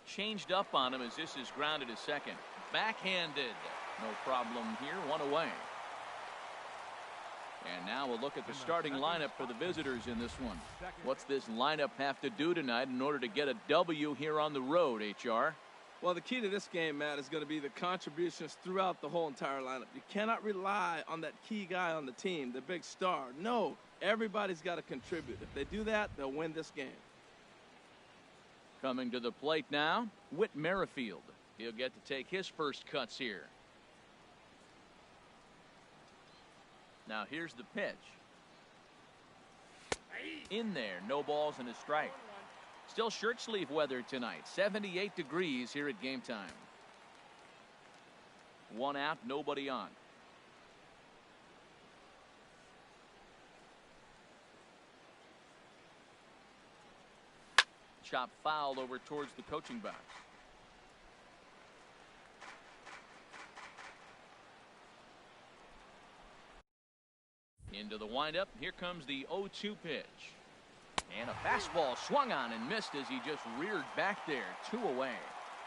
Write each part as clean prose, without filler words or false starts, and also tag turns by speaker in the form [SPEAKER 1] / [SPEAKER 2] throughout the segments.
[SPEAKER 1] changed up on him as this is grounded to second. Backhanded. No problem here. One away. And now we'll look at the starting lineup for the visitors in this one. What's this lineup have to do tonight in order to get a W here on the road, HR?
[SPEAKER 2] Well, the key to this game, Matt, is going to be the contributions throughout the whole entire lineup. You cannot rely on that key guy on the team, the big star. No, everybody's got to contribute. If they do that, they'll win this game.
[SPEAKER 1] Coming to the plate now, Whit Merrifield. He'll get to take his first cuts here. Now here's the pitch. In there, no balls and a strike. Still shirt sleeve weather tonight. 78 degrees here at game time. One out, nobody on. Chop foul over towards the coaching box. Into the windup. Here comes the 0-2 pitch. And a fastball swung on and missed as he just reared back there. 2 away.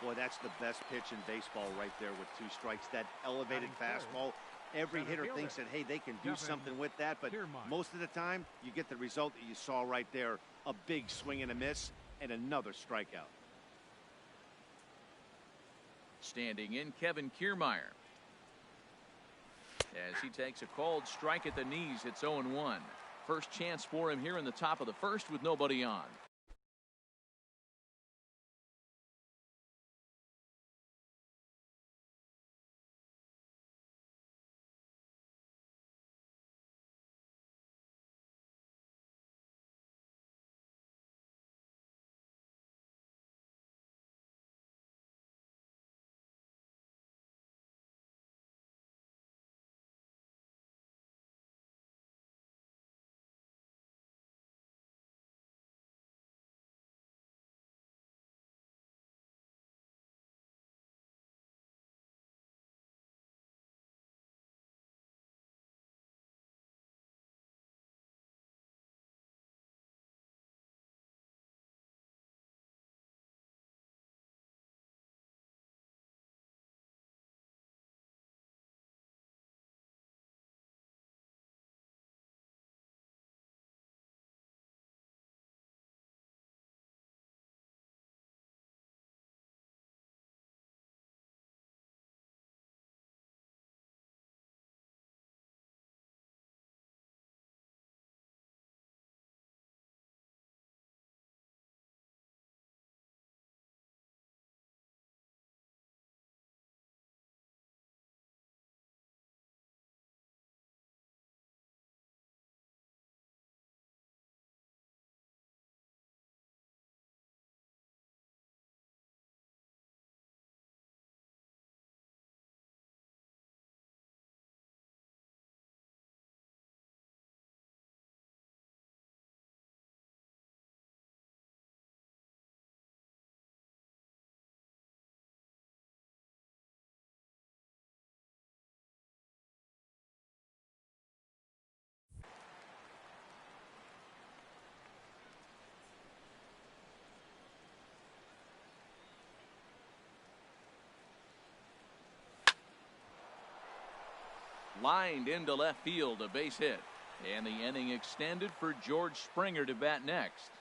[SPEAKER 3] Boy, that's the best pitch in baseball right there with 2 strikes. That elevated fastball. Every hitter thinks that, hey, they can do something with that. But most of the time, you get the result that you saw right there. A big swing and a miss and another strikeout.
[SPEAKER 1] Standing in, Kevin Kiermaier. As he takes a called strike at the knees, it's 0-1. First chance for him here in the top of the first with nobody on. Lined into left field, a base hit. And the inning extended for George Springer to bat next.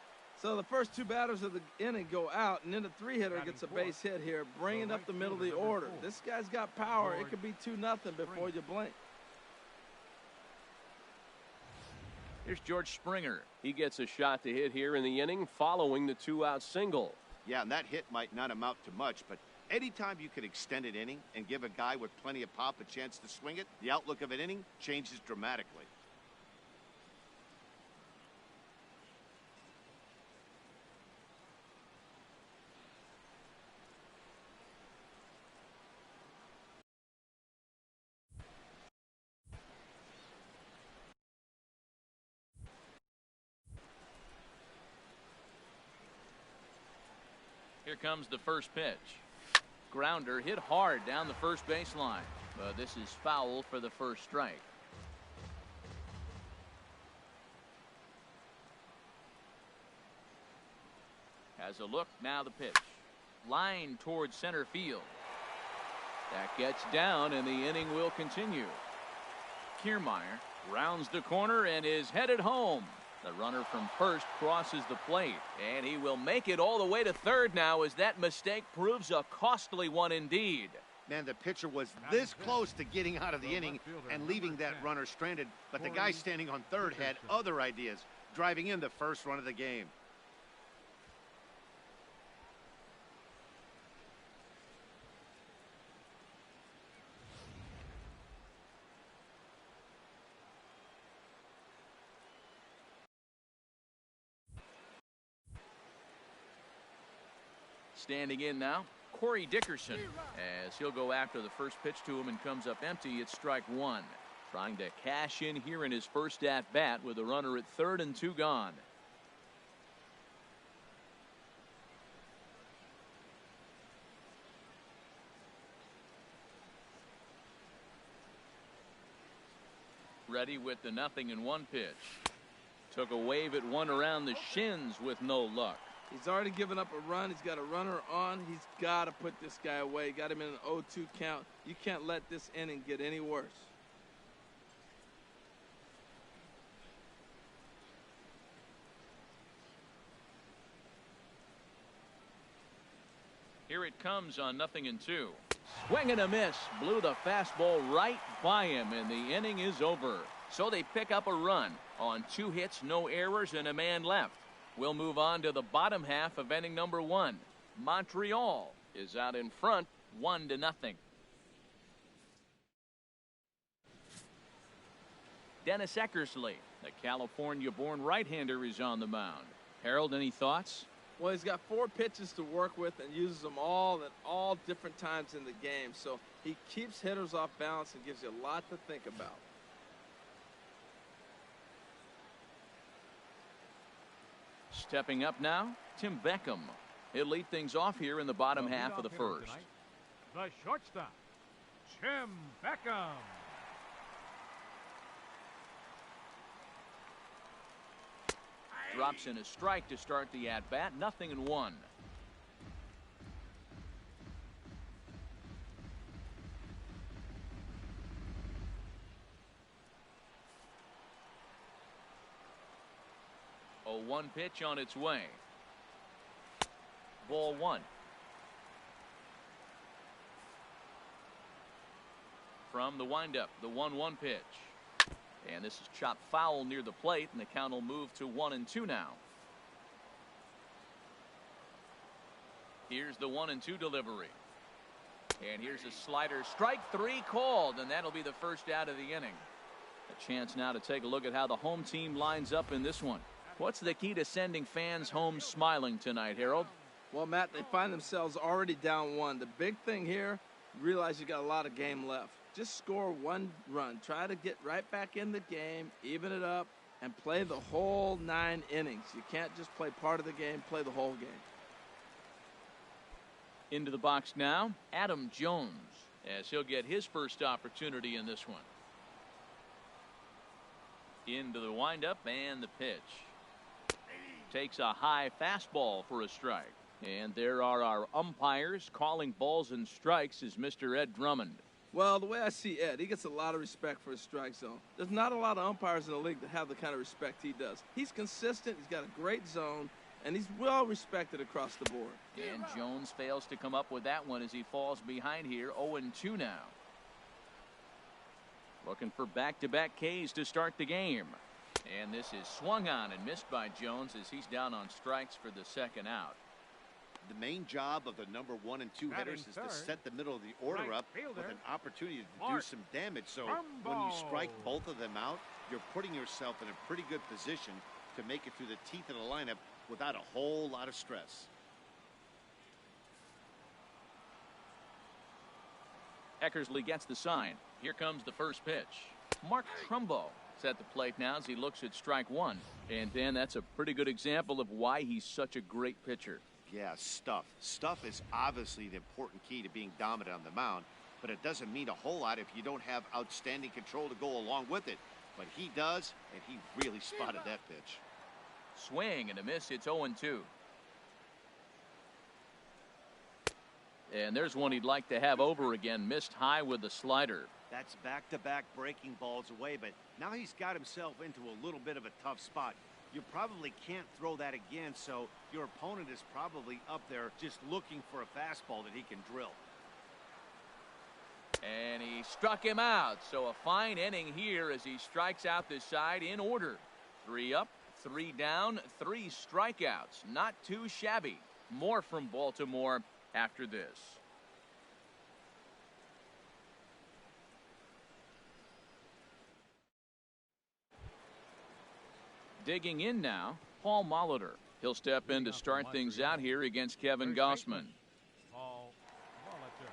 [SPEAKER 2] So the first 2 batters of the inning go out, and then the 3-hitter gets a base hit here, bringing up the middle of the order. This guy's got power. It could be 2-0 before you blink.
[SPEAKER 1] Here's George Springer. He gets a shot to hit here in the inning following the 2-out single.
[SPEAKER 3] Yeah, and that hit might not amount to much, but anytime you can extend an inning and give a guy with plenty of pop a chance to swing it, the outlook of an inning changes dramatically.
[SPEAKER 1] Here comes the first pitch. Grounder hit hard down the first baseline. But this is foul for the first strike. Has a look, now the pitch. Line towards center field. That gets down, and the inning will continue. Kiermaier rounds the corner and is headed home. The runner from first crosses the plate, and he will make it all the way to third now, as that mistake proves a costly one indeed.
[SPEAKER 3] Man, the pitcher was this close to getting out of the inning and leaving that runner stranded, but the guy standing on third had other ideas, driving in the first run of the game.
[SPEAKER 1] Standing in now, Corey Dickerson, as he'll go after the first pitch to him and comes up empty. It's strike one. Trying to cash in here in his first at bat with a runner at third and 2 gone. Ready with the 0-1 pitch. Took a wave at one around the shins with no luck.
[SPEAKER 2] He's already given up a run. He's got a runner on. He's got to put this guy away. Got him in an 0-2 count. You can't let this inning get any worse.
[SPEAKER 1] Here it comes on 0-2. Swing and a miss. Blew the fastball right by him, and the inning is over. So they pick up a run on 2 hits, no errors, and a man left. We'll move on to the bottom half of inning number 1. Montreal is out in front, 1-0. Dennis Eckersley, the California-born right-hander, is on the mound. Harold, any thoughts?
[SPEAKER 2] Well, he's got 4 pitches to work with and uses them all at all different times in the game. So he keeps hitters off balance and gives you a lot to think about.
[SPEAKER 1] Stepping up now, Tim Beckham. He'll lead things off here in the bottom half of the first.
[SPEAKER 4] Tonight, the shortstop, Tim Beckham.
[SPEAKER 1] Drops in a strike to start the at-bat, 0-1. A 1 pitch on its way. Ball 1. From the windup, the 1-1 pitch. And this is chopped foul near the plate, and the count will move to 1-2 now. Here's the 1-2 delivery. And here's a slider. Strike 3 called, and that'll be the first out of the inning. A chance now to take a look at how the home team lines up in this one. What's the key to sending fans home smiling tonight, Harold?
[SPEAKER 2] Well, Matt, they find themselves already down 1. The big thing here, realize you got a lot of game left. Just score 1 run. Try to get right back in the game, even it up, and play the whole 9 innings. You can't just play part of the game, play the whole game.
[SPEAKER 1] Into the box now, Adam Jones, as he'll get his first opportunity in this one. Into the windup and the pitch. Takes a high fastball for a strike. And there are our umpires calling balls and strikes is Mr. Ed Drummond.
[SPEAKER 2] Well, the way I see Ed, he gets a lot of respect for his strike zone. There's not a lot of umpires in the league that have the kind of respect he does. He's consistent, he's got a great zone, and he's well respected across the board.
[SPEAKER 1] And Jones fails to come up with that one as he falls behind here, 0-2 now. Looking for back-to-back Ks to start the game. And this is swung on and missed by Jones as he's down on strikes for the second out.
[SPEAKER 3] The main job of the number 1 and 2 hitters is to set the middle of the order up with an opportunity to do some damage. So when you strike both of them out, you're putting yourself in a pretty good position to make it through the teeth of the lineup without a whole lot of stress.
[SPEAKER 1] Eckersley gets the sign. Here comes the first pitch. Mark Trumbo is at the plate now as he looks at strike 1. And Dan, that's a pretty good example of why he's such a great pitcher.
[SPEAKER 3] Yeah, stuff. Stuff is obviously the important key to being dominant on the mound, but it doesn't mean a whole lot if you don't have outstanding control to go along with it. But he does, and he really spotted that pitch.
[SPEAKER 1] Swing and a miss. It's 0-2. And there's one he'd like to have over again. Missed high with the slider.
[SPEAKER 3] That's back-to-back breaking balls away, but now he's got himself into a little bit of a tough spot. You probably can't throw that again, so your opponent is probably up there just looking for a fastball that he can drill.
[SPEAKER 1] And he struck him out. So a fine inning here as he strikes out this side in order. 3 up, 3 down, 3 strikeouts. Not too shabby. More from Baltimore after this. Digging in now, Paul Molitor. He'll step in to start things out here against Kevin Gossman.
[SPEAKER 4] Paul Molitor.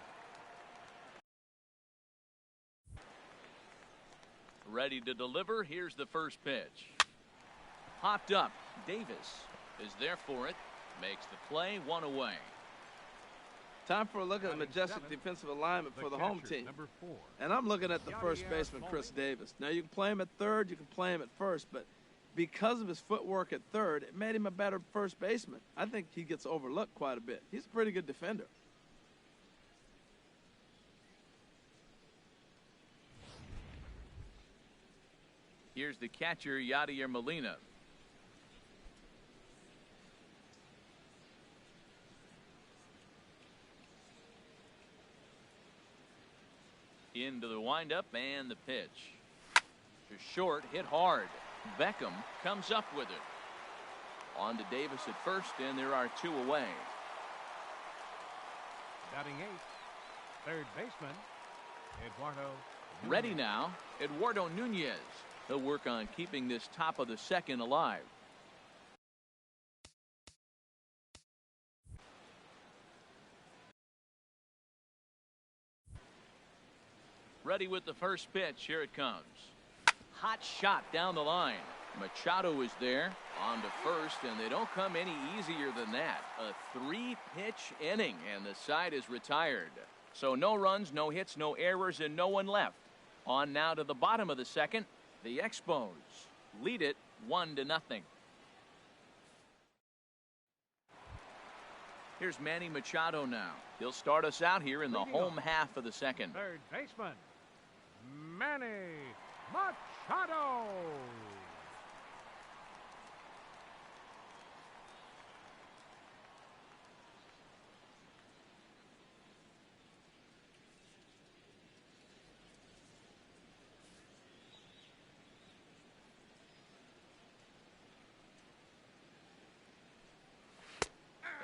[SPEAKER 1] Ready to deliver. Here's the first pitch. Popped up. Davis is there for it. Makes the play, 1 away.
[SPEAKER 2] Time for a look at the majestic defensive alignment for the home team. And I'm looking at the first baseman, Chris Davis. Now, you can play him at third, you can play him at first, but because of his footwork at third, it made him a better first baseman. I think he gets overlooked quite a bit. He's a pretty good defender.
[SPEAKER 1] Here's the catcher, Yadier Molina. Into the windup and the pitch. To short, hit hard. Beckham comes up with it. On to Davis at first, and there are 2 away.
[SPEAKER 4] Batting 8th, third baseman, Eduardo.
[SPEAKER 1] Ready now, Eduardo Nunez. He'll work on keeping this top of the second alive. Ready with the first pitch. Here it comes. Hot shot down the line. Machado is there on to first, and they don't come any easier than that. A 3-pitch inning, and the side is retired. So no runs, no hits, no errors, and no one left. On now to the bottom of the second. The Expos lead it 1-0. Here's Manny Machado now. He'll start us out here in the home half of the second.
[SPEAKER 4] Third baseman, Manny Machado.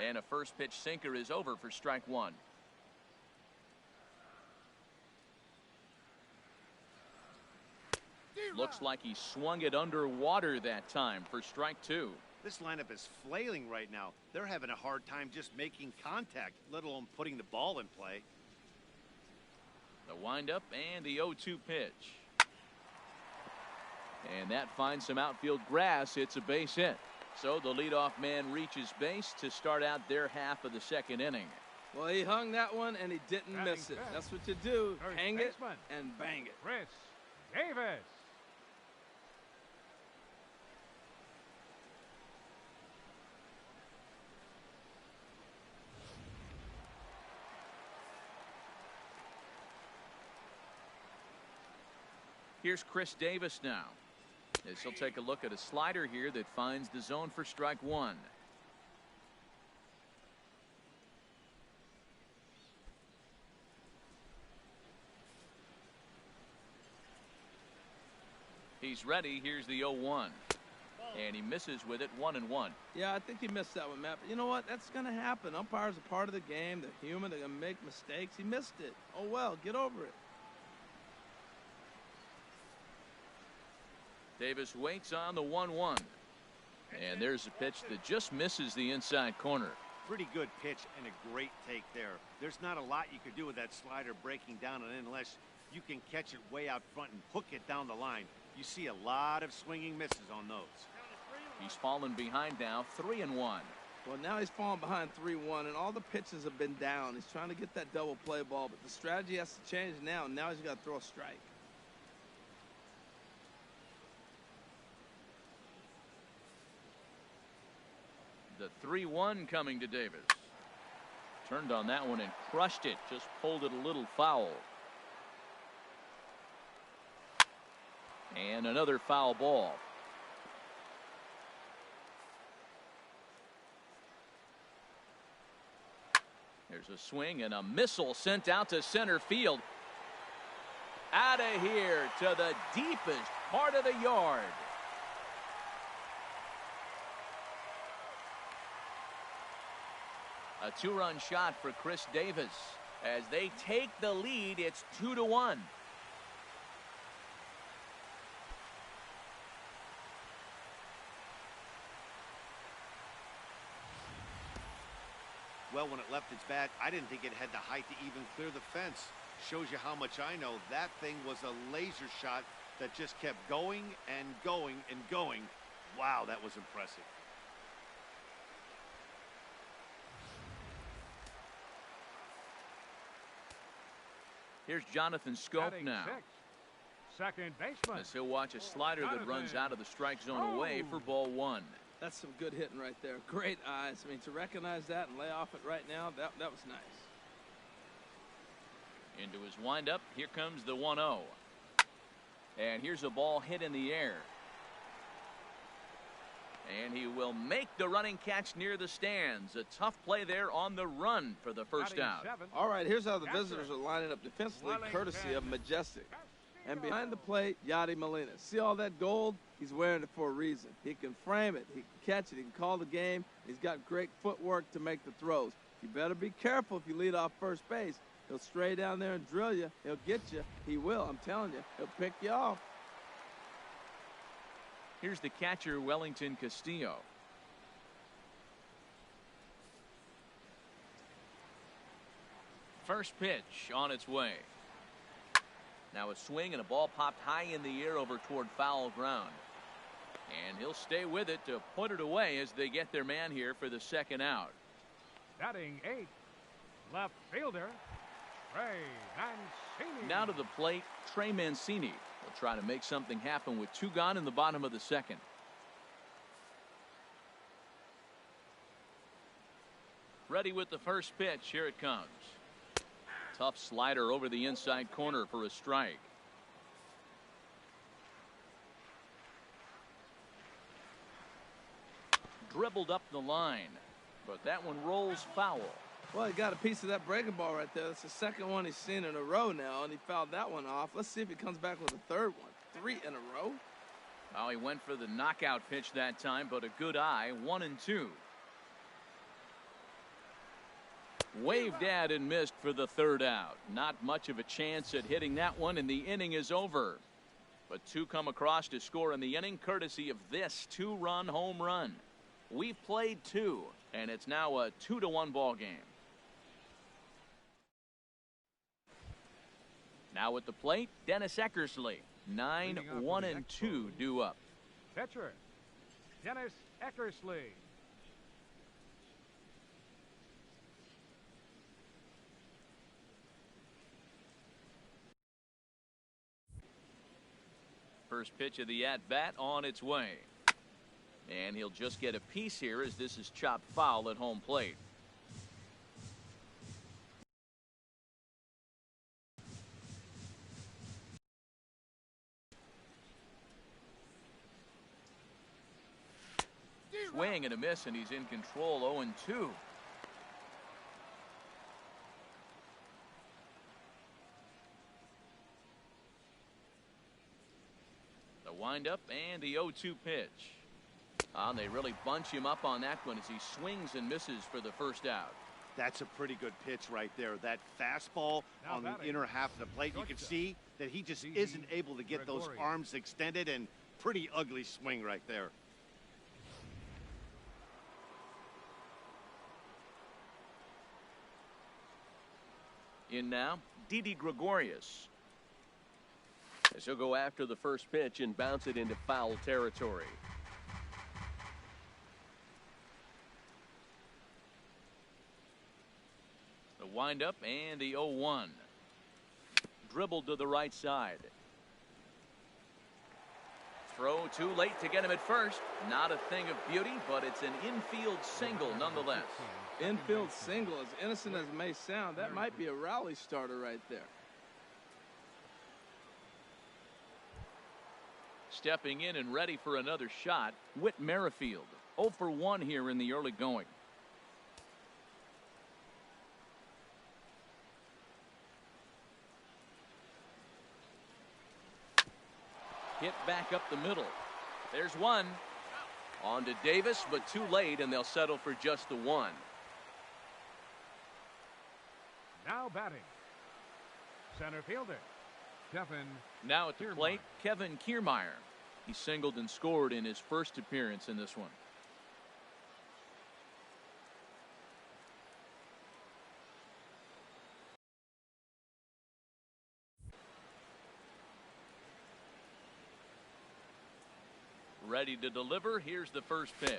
[SPEAKER 1] And a first pitch sinker is over for strike 1. Looks like he swung it underwater that time for strike 2.
[SPEAKER 3] This lineup is flailing right now. They're having a hard time just making contact, let alone putting the ball in play.
[SPEAKER 1] The windup and the 0-2 pitch. And that finds some outfield grass. It's a base hit. So the leadoff man reaches base to start out their half of the second inning.
[SPEAKER 2] Well, he hung that one, and he didn't miss it. That's what you do. Hang it and bang it.
[SPEAKER 4] Chris Davis.
[SPEAKER 1] Here's Chris Davis now. As he'll take a look at a slider here that finds the zone for strike 1. He's ready. Here's the 0-1. And he misses with it, 1-1.
[SPEAKER 2] Yeah, I think he missed that one, Matt. But you know what? That's going to happen. Umpires are part of the game. They're human. They're going to make mistakes. He missed it. Oh, well, get over it.
[SPEAKER 1] Davis waits on the 1-1. And there's a pitch that just misses the inside corner.
[SPEAKER 3] Pretty good pitch and a great take there. There's not a lot you could do with that slider breaking down and in unless you can catch it way out front and hook it down the line. You see a lot of swinging misses on those.
[SPEAKER 1] He's fallen behind now, 3-1.
[SPEAKER 2] Well, now he's fallen behind 3-1, and all the pitches have been down. He's trying to get that double play ball, but the strategy has to change now. Now he's got to throw a strike.
[SPEAKER 1] The 3-1 coming to Davis. Turned on that one and crushed it. Just pulled it a little foul. And another foul ball. There's a swing and a missile sent out to center field. Out of here to the deepest part of the yard. A two-run shot for Chris Davis. As they take the lead, it's 2-1.
[SPEAKER 3] Well, when it left its bat, I didn't think it had the height to even clear the fence. Shows you how much I know. That thing was a laser shot that just kept going and going and going. Wow, that was impressive.
[SPEAKER 1] Here's Jonathan Scope
[SPEAKER 4] Batting
[SPEAKER 1] now.
[SPEAKER 4] sixth, second baseman.
[SPEAKER 1] As he'll watch a slider that runs out of the strike zone away for ball one.
[SPEAKER 2] That's some good hitting right there. Great eyes. I mean, to recognize that and lay off it right now, that was nice.
[SPEAKER 1] Into his windup. Here comes the 1-0. And here's a ball hit in the air. And he will make the running catch near the stands. A tough play there on the run for the first out.
[SPEAKER 2] All right, here's how the visitors are lining up defensively, courtesy of Majestic. And behind the plate, Yadi Molina. See all that gold? He's wearing it for a reason. He can frame it. He can catch it. He can call the game. He's got great footwork to make the throws. You better be careful if you lead off first base. He'll stray down there and drill you. He'll get you. He will. I'm telling you. He'll pick you off.
[SPEAKER 1] Here's the catcher, Wellington Castillo. First pitch on its way. Now a swing and a ball popped high in the air over toward foul ground. And he'll stay with it to put it away as they get their man here for the second out.
[SPEAKER 4] Batting eighth, left fielder, Trey Mancini.
[SPEAKER 1] Now to the plate, Trey Mancini will try to make something happen with two gone in the bottom of the second. Ready with the first pitch. Here it comes. Tough slider over the inside corner for a strike. Dribbled up the line, but that one rolls foul.
[SPEAKER 2] Well, he got a piece of that breaking ball right there. That's the second one he's seen in a row now, and he fouled that one off. Let's see if he comes back with a third one. 3 in a row.
[SPEAKER 1] Well, he went for the knockout pitch that time, but a good eye. 1-2. Waved at and missed for the third out. Not much of a chance at hitting that one, and the inning is over. But two come across to score in the inning, courtesy of this 2-run home run. We've played 2, and it's now a 2-1 ball game. Now at the plate, Dennis Eckersley. 9-1-2 due up.
[SPEAKER 4] Pitcher, Dennis Eckersley.
[SPEAKER 1] First pitch of the at-bat on its way. And he'll just get a piece here as this is chopped foul at home plate. Swing and a miss, and he's in control. 0-2. The windup and the 0-2 pitch. They really bunch him up on that one as he swings and misses for the first out.
[SPEAKER 3] That's a pretty good pitch right there. That fastball on the inner half of the plate. You can see that he just isn't able to get those arms extended, and pretty ugly swing right there.
[SPEAKER 1] In now, Didi Gregorius. As he'll go after the first pitch and bounce it into foul territory. The windup and the 0-1. Dribbled to the right side. Throw too late to get him at first. Not a thing of beauty, but it's an infield single nonetheless.
[SPEAKER 2] Infield single, as innocent as it may sound, that might be a rally starter right there.
[SPEAKER 1] Stepping in and ready for another shot, Whit Merrifield. 0 for 1 here in the early going. Hit back up the middle. There's one. On to Davis, but too late, and they'll settle for just the one.
[SPEAKER 4] Now batting, center fielder, Kevin.
[SPEAKER 1] Now at the plate, Kevin Kiermaier. He singled and scored in his first appearance in this one. Ready to deliver. Here's the first pitch.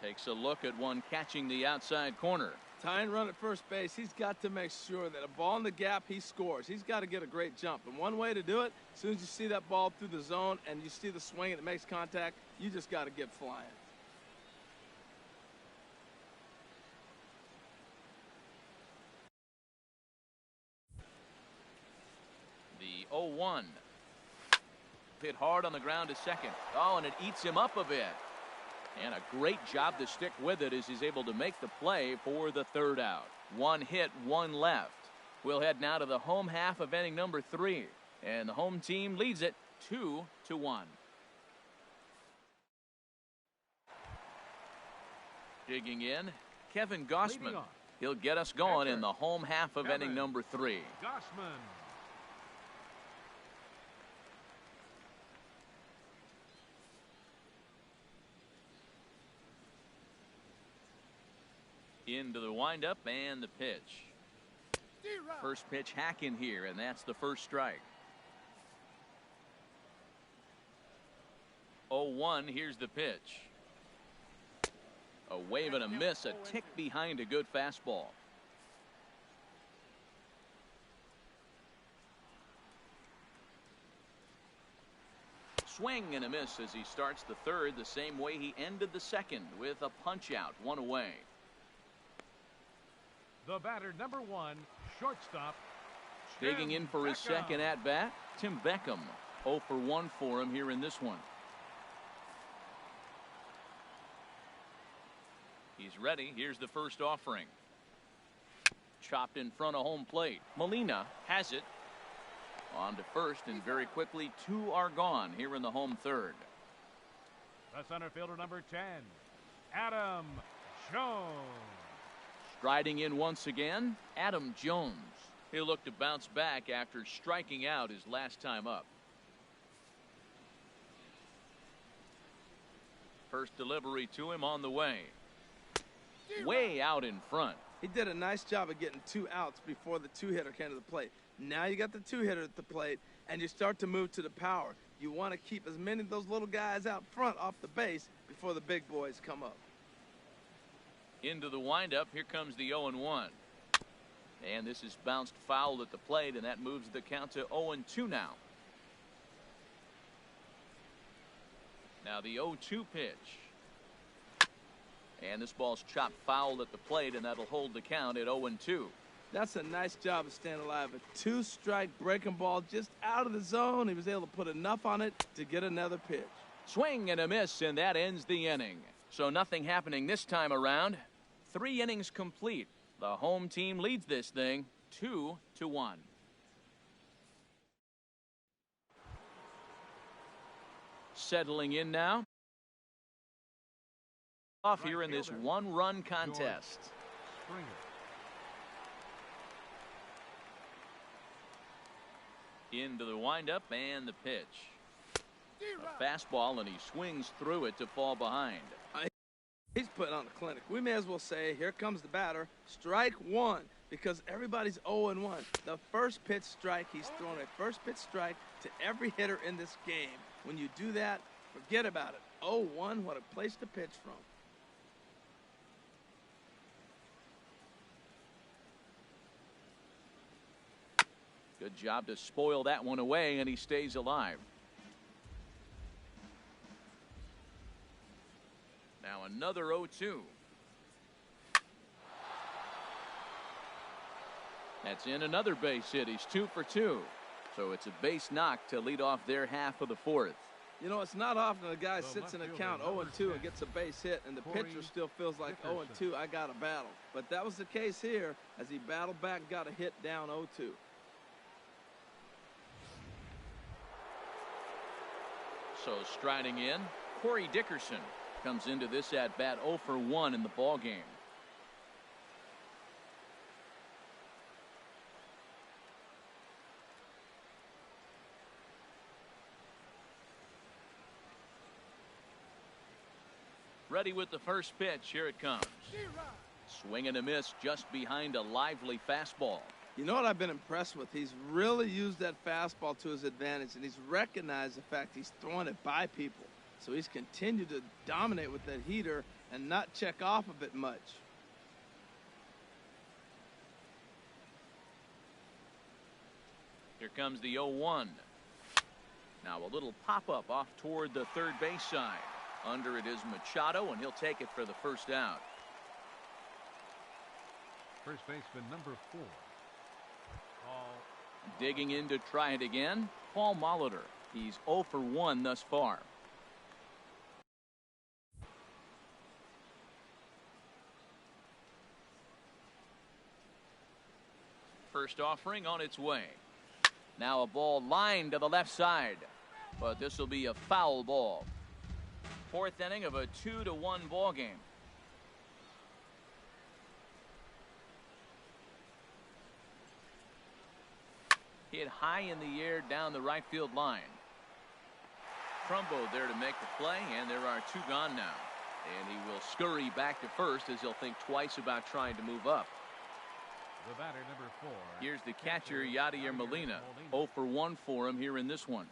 [SPEAKER 1] Takes a look at one catching the outside corner.
[SPEAKER 2] Tying run at first base, he's got to make sure that a ball in the gap, he scores. He's got to get a great jump. And one way to do it, as soon as you see that ball through the zone and you see the swing and it makes contact, you just got to get flying.
[SPEAKER 1] The 0-1. Hit hard on the ground to second. Oh, and it eats him up a bit. And a great job to stick with it as he's able to make the play for the third out. One hit, one left. We'll head now to the home half of inning number 3. And the home team leads it 2-1. Digging in, Kevin Gossman. He'll get us going in the home half of inning number 3.
[SPEAKER 4] Gossman.
[SPEAKER 1] Into the windup and the pitch. First pitch hack in here, and that's the first strike. 0-1, here's the pitch. A wave and a miss, a tick behind a good fastball. Swing and a miss as he starts the third the same way he ended the second, with a punch out, one away.
[SPEAKER 4] The batter, number 1, shortstop.
[SPEAKER 1] Digging in for his second at bat, Tim Beckham. 0 for 1 for him here in this one. He's ready. Here's the first offering. Chopped in front of home plate. Molina has it. On to first, and very quickly 2 are gone here in the home third.
[SPEAKER 4] The center fielder, number 10, Adam Jones.
[SPEAKER 1] Striding in once again, Adam Jones. He'll look to bounce back after striking out his last time up. First delivery to him on the way. Way out in front.
[SPEAKER 2] He did a nice job of getting 2 outs before the 2-hitter came to the plate. Now you got the 2-hitter at the plate, and you start to move to the power. You want to keep as many of those little guys out front off the base before the big boys come up.
[SPEAKER 1] Into the windup, here comes the 0-1. And this is bounced foul at the plate, and that moves the count to 0-2 now. Now the 0-2 pitch. And this ball's chopped foul at the plate, and that'll hold the count at 0-2.
[SPEAKER 2] That's a nice job of staying alive. A 2-strike breaking ball just out of the zone. He was able to put enough on it to get another pitch.
[SPEAKER 1] Swing and a miss, and that ends the inning. So nothing happening this time around. 3 innings complete. The home team leads this thing 2-1. Settling in now. Off here in this 1-run contest. Into the windup and the pitch. A fastball, and he swings through it to fall behind.
[SPEAKER 2] He's putting on a clinic. We may as well say, here comes the batter. Strike 1, because everybody's 0-1. The first pitch strike, he's thrown a first pitch strike to every hitter in this game. When you do that, forget about it. 0-1, what a place to pitch from.
[SPEAKER 1] Good job to spoil that one away, and he stays alive. Now another 0-2. That's in another base hit. He's 2 for 2. So it's a base knock to lead off their half of the fourth.
[SPEAKER 2] You know, it's not often a guy sits in a count 0-2 and gets a base hit, and the pitcher still feels like 0-2, I got to battle. But that was the case here as he battled back and got a hit down 0-2.
[SPEAKER 1] So striding in, Corey Dickerson comes into this at bat 0 for 1 in the ball game. Ready with the first pitch. Here it comes. Swing and a miss just behind a lively fastball.
[SPEAKER 2] You know what I've been impressed with? He's really used that fastball to his advantage, and he's recognized the fact he's throwing it by people. So he's continued to dominate with that heater and not check off of it much.
[SPEAKER 1] Here comes the 0-1. Now a little pop-up off toward the third base side. Under it is Machado, and he'll take it for the first out.
[SPEAKER 4] First baseman number 4.
[SPEAKER 1] Digging in to try it again, Paul Molitor. He's 0 for 1 thus far. First offering on its way. Now a ball lined to the left side, but this will be a foul ball. Fourth inning of a 2-1 ball game. Hit high in the air down the right field line. Trumbo there to make the play, and there are 2 gone now. And he will scurry back to first as he'll think twice about trying to move up.
[SPEAKER 4] The batter, number 4.
[SPEAKER 1] Here's the catcher, Yadier Molina. 0 for 1 for him here in this one.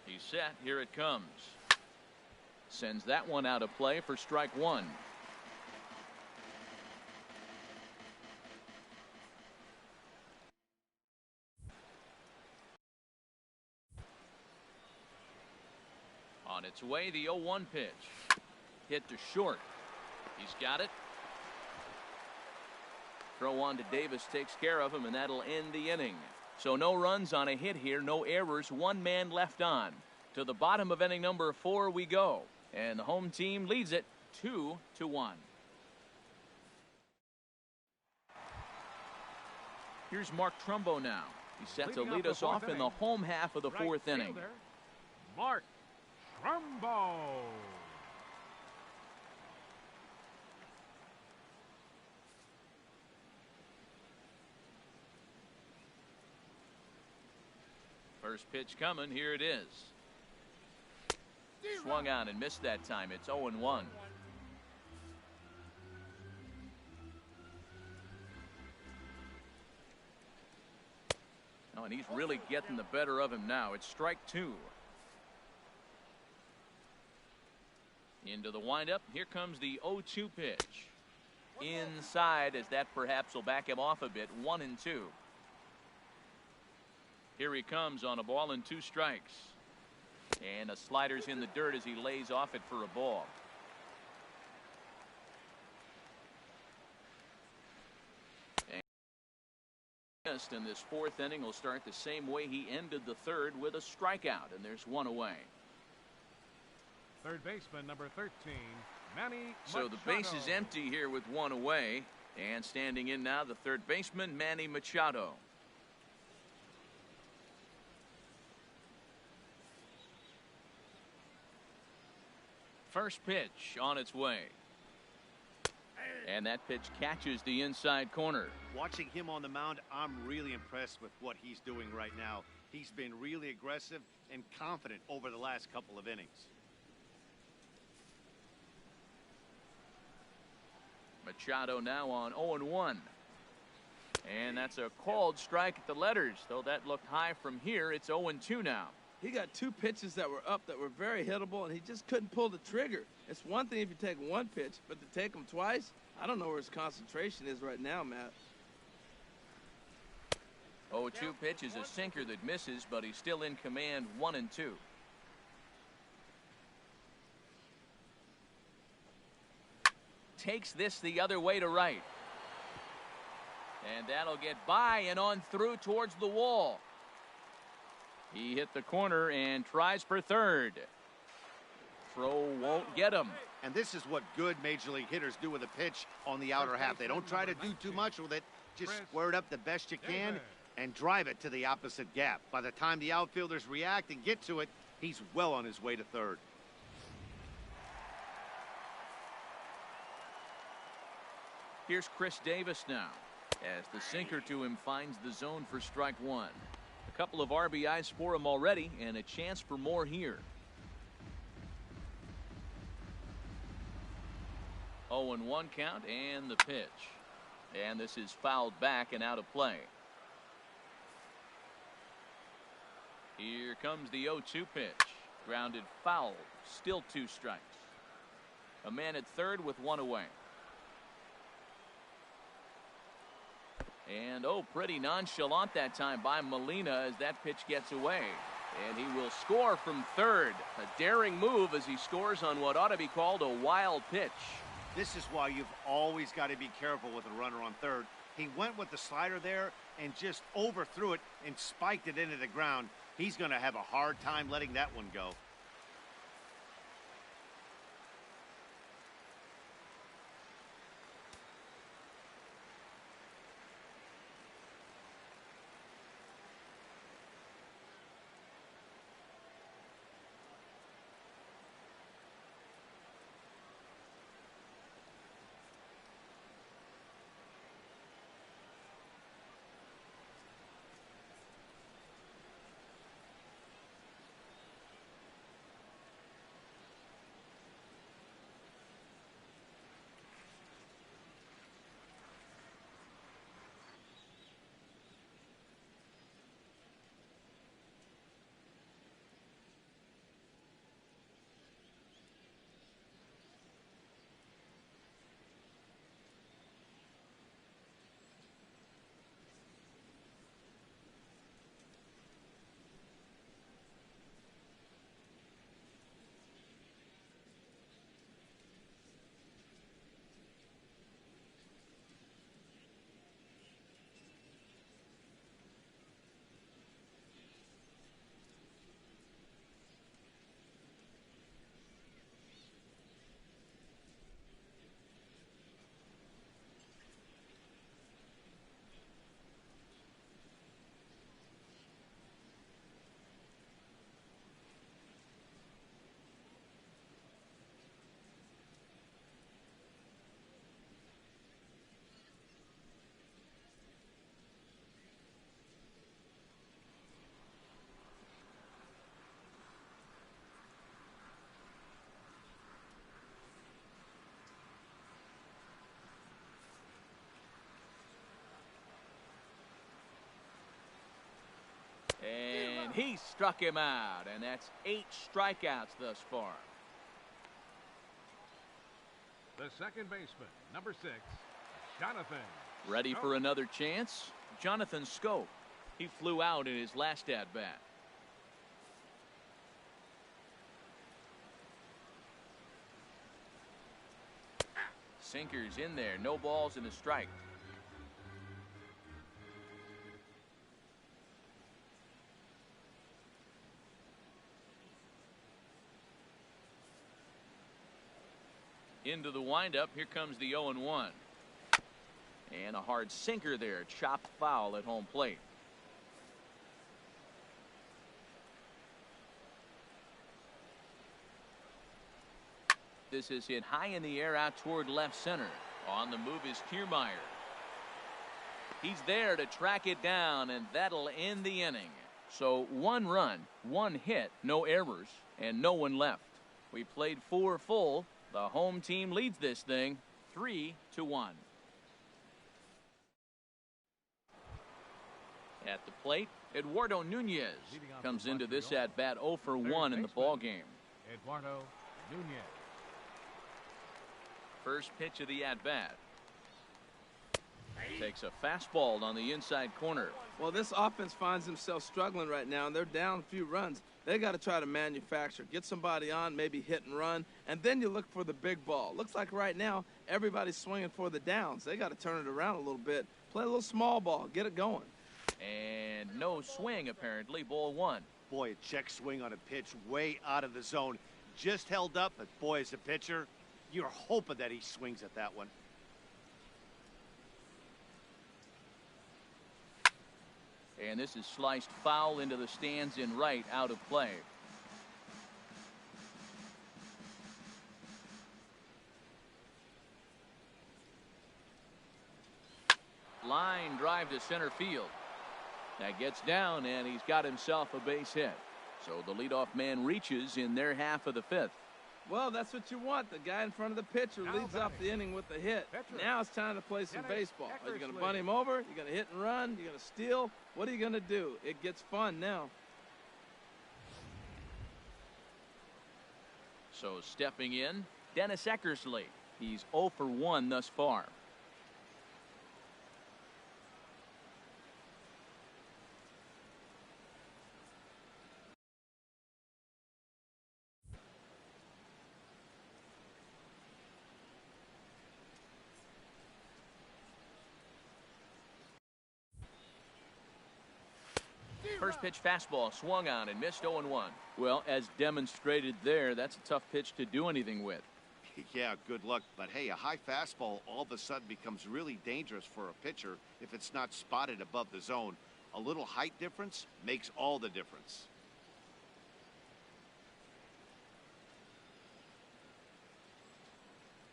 [SPEAKER 1] He's set. Here it comes. Sends that one out of play for strike 1. On its way, the 0-1 pitch. Hit to short. He's got it. Throw on to Davis takes care of him, and that'll end the inning. So no runs on a hit here, no errors, 1 man left on. To the bottom of inning number 4 we go. And the home team leads it 2-1. Here's Mark Trumbo now. He's set to lead us off in the home half of the 4th inning.
[SPEAKER 4] Mark Trumbo.
[SPEAKER 1] First pitch coming. Here it is. Swung on and missed that time. It's 0-1. Oh, and he's really getting the better of him now. It's strike 2. Into the windup. Here comes the 0-2 pitch. Inside, as that perhaps will back him off a bit. 1-2. Here he comes on a ball and 2 strikes. And a slider's in the dirt as he lays off it for a ball. And this 4th inning will start the same way he ended the 3rd, with a strikeout, and there's 1 away.
[SPEAKER 4] Third baseman number 13, Manny Machado.
[SPEAKER 1] So the base is empty here with 1 away, and standing in now the 3rd baseman, Manny Machado. First pitch on its way. And that pitch catches the inside corner.
[SPEAKER 3] Watching him on the mound, I'm really impressed with what he's doing right now. He's been really aggressive and confident over the last couple of innings.
[SPEAKER 1] Machado now on 0-1. And that's a called strike at the letters. Though that looked high from here, it's 0-2 now.
[SPEAKER 2] He got 2 pitches that were up that were very hittable, and he just couldn't pull the trigger. It's one thing if you take 1 pitch, but to take them twice, I don't know where his concentration is right now, Matt.
[SPEAKER 1] 0-2 pitch is a sinker that misses, but he's still in command 1-2. Takes this the other way to right. And that'll get by and on through towards the wall. He hit the corner and tries for third. Throw won't get him.
[SPEAKER 3] And this is what good major league hitters do with a pitch on the outer half. They don't try to do too much with it. Just square it up the best you can and drive it to the opposite gap. By the time the outfielders react and get to it, he's well on his way to third.
[SPEAKER 1] Here's Chris Davis now, as the sinker to him finds the zone for strike one. A couple of RBIs for him already, and a chance for more here. 0-1 count, and the pitch. And this is fouled back and out of play. Here comes the 0-2 pitch. Grounded foul. Still 2 strikes. A man at third with 1 away. And pretty nonchalant that time by Molina as that pitch gets away. And he will score from third. A daring move as he scores on what ought to be called a wild pitch.
[SPEAKER 3] This is why you've always got to be careful with a runner on third. He went with the slider there and just overthrew it and spiked it into the ground. He's going to have a hard time letting that one go.
[SPEAKER 1] And he struck him out, and that's 8 strikeouts thus far.
[SPEAKER 4] The second baseman, number 6, Jonathan.
[SPEAKER 1] Ready for another chance? Jonathan Scope. He flew out in his last at-bat. Sinkers in there, no balls and a strike. Into the windup. Here comes the 0-1. And a hard sinker there. Chopped foul at home plate. This is hit high in the air out toward left center. On the move is Kiermaier. He's there to track it down, and that'll end the inning. So 1 run, 1 hit, no errors, and no one left. We played 4 full. The home team leads this thing 3-1. At the plate, Eduardo Nunez comes into this at-bat 0 for 1 in the ballgame.
[SPEAKER 4] Eduardo Nunez.
[SPEAKER 1] First pitch of the at-bat. Takes a fastball on the inside corner.
[SPEAKER 2] Well, this offense finds themselves struggling right now, and they're down a few runs. They got to try to manufacture, get somebody on, maybe hit and run, and then you look for the big ball. Looks like right now everybody's swinging for the downs. They got to turn it around a little bit, play a little small ball, get it going.
[SPEAKER 1] And no swing, apparently. Ball one.
[SPEAKER 3] Boy, a check swing on a pitch way out of the zone. Just held up, but boy, as a pitcher, you're hoping that he swings at that one.
[SPEAKER 1] And this is sliced foul into the stands in right, out of play. Line drive to center field. That gets down, and he's got himself a base hit. So the leadoff man reaches in their half of the fifth.
[SPEAKER 2] Well, that's what you want. The guy in front of the pitcher leads off the inning with the hit. Now it's time to play some baseball. Are you going to bunt him over? You're going to hit and run? You're going to steal? What are you going to do? It gets fun now.
[SPEAKER 1] So stepping in, Dennis Eckersley. He's 0 for 1 thus far. First pitch fastball swung on and missed 0-1. Well, as demonstrated there, that's a tough pitch to do anything with.
[SPEAKER 3] Yeah, good luck. But hey, a high fastball all of a sudden becomes really dangerous for a pitcher if it's not spotted above the zone. A little height difference makes all the difference.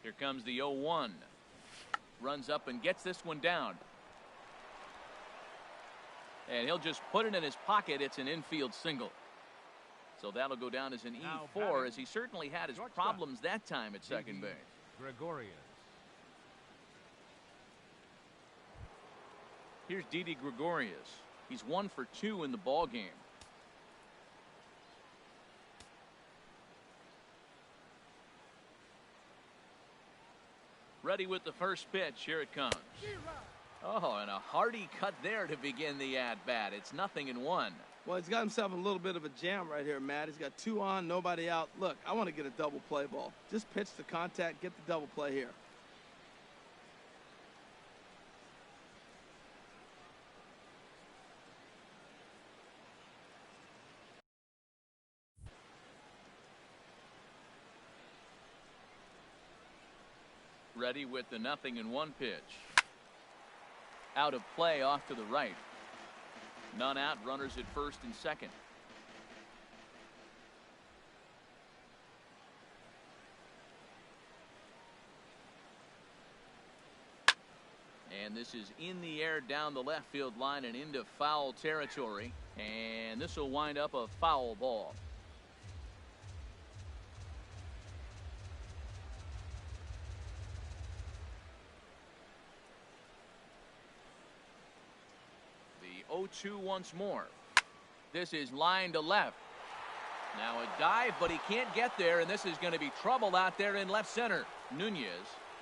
[SPEAKER 1] Here comes the 0-1. Runs up and gets this one down. And he'll just put it in his pocket. It's an infield single. So that'll go down as an E4, as he certainly had his problems that time at second base.
[SPEAKER 4] Gregorius.
[SPEAKER 1] Here's Didi Gregorius. He's 1 for 2 in the ball game. Ready with the first pitch. Here it comes. Oh, and a hearty cut there to begin the at-bat. It's 0-1.
[SPEAKER 2] Well, he's got himself a little bit of a jam right here, Matt. He's got 2 on, nobody out. Look, I want to get a double play ball. Just pitch the contact, get the double play here.
[SPEAKER 1] Ready with the 0-1 pitch. Out of play off to the right. None out, runners at first and second. And this is in the air down the left field line and into foul territory. And this will wind up a foul ball. The 0-2 once more. This is line to left. Now a dive, but he can't get there, and this is going to be trouble out there in left center. Nunez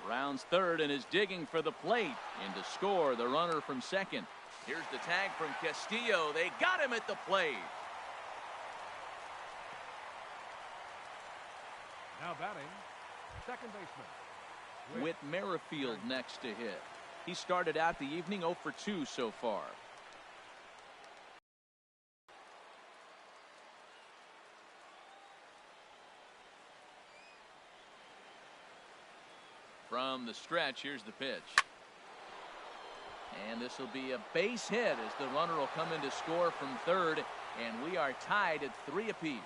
[SPEAKER 1] rounds third and is digging for the plate. And to score, the runner from second. Here's the tag from Castillo. They got him at the plate.
[SPEAKER 4] Now batting, second baseman.
[SPEAKER 1] Whit Merrifield next to hit. He started out the evening 0 for 2 so far. From the stretch, here's the pitch. And this will be a base hit as the runner will come in to score from third. And we are tied at 3 apiece.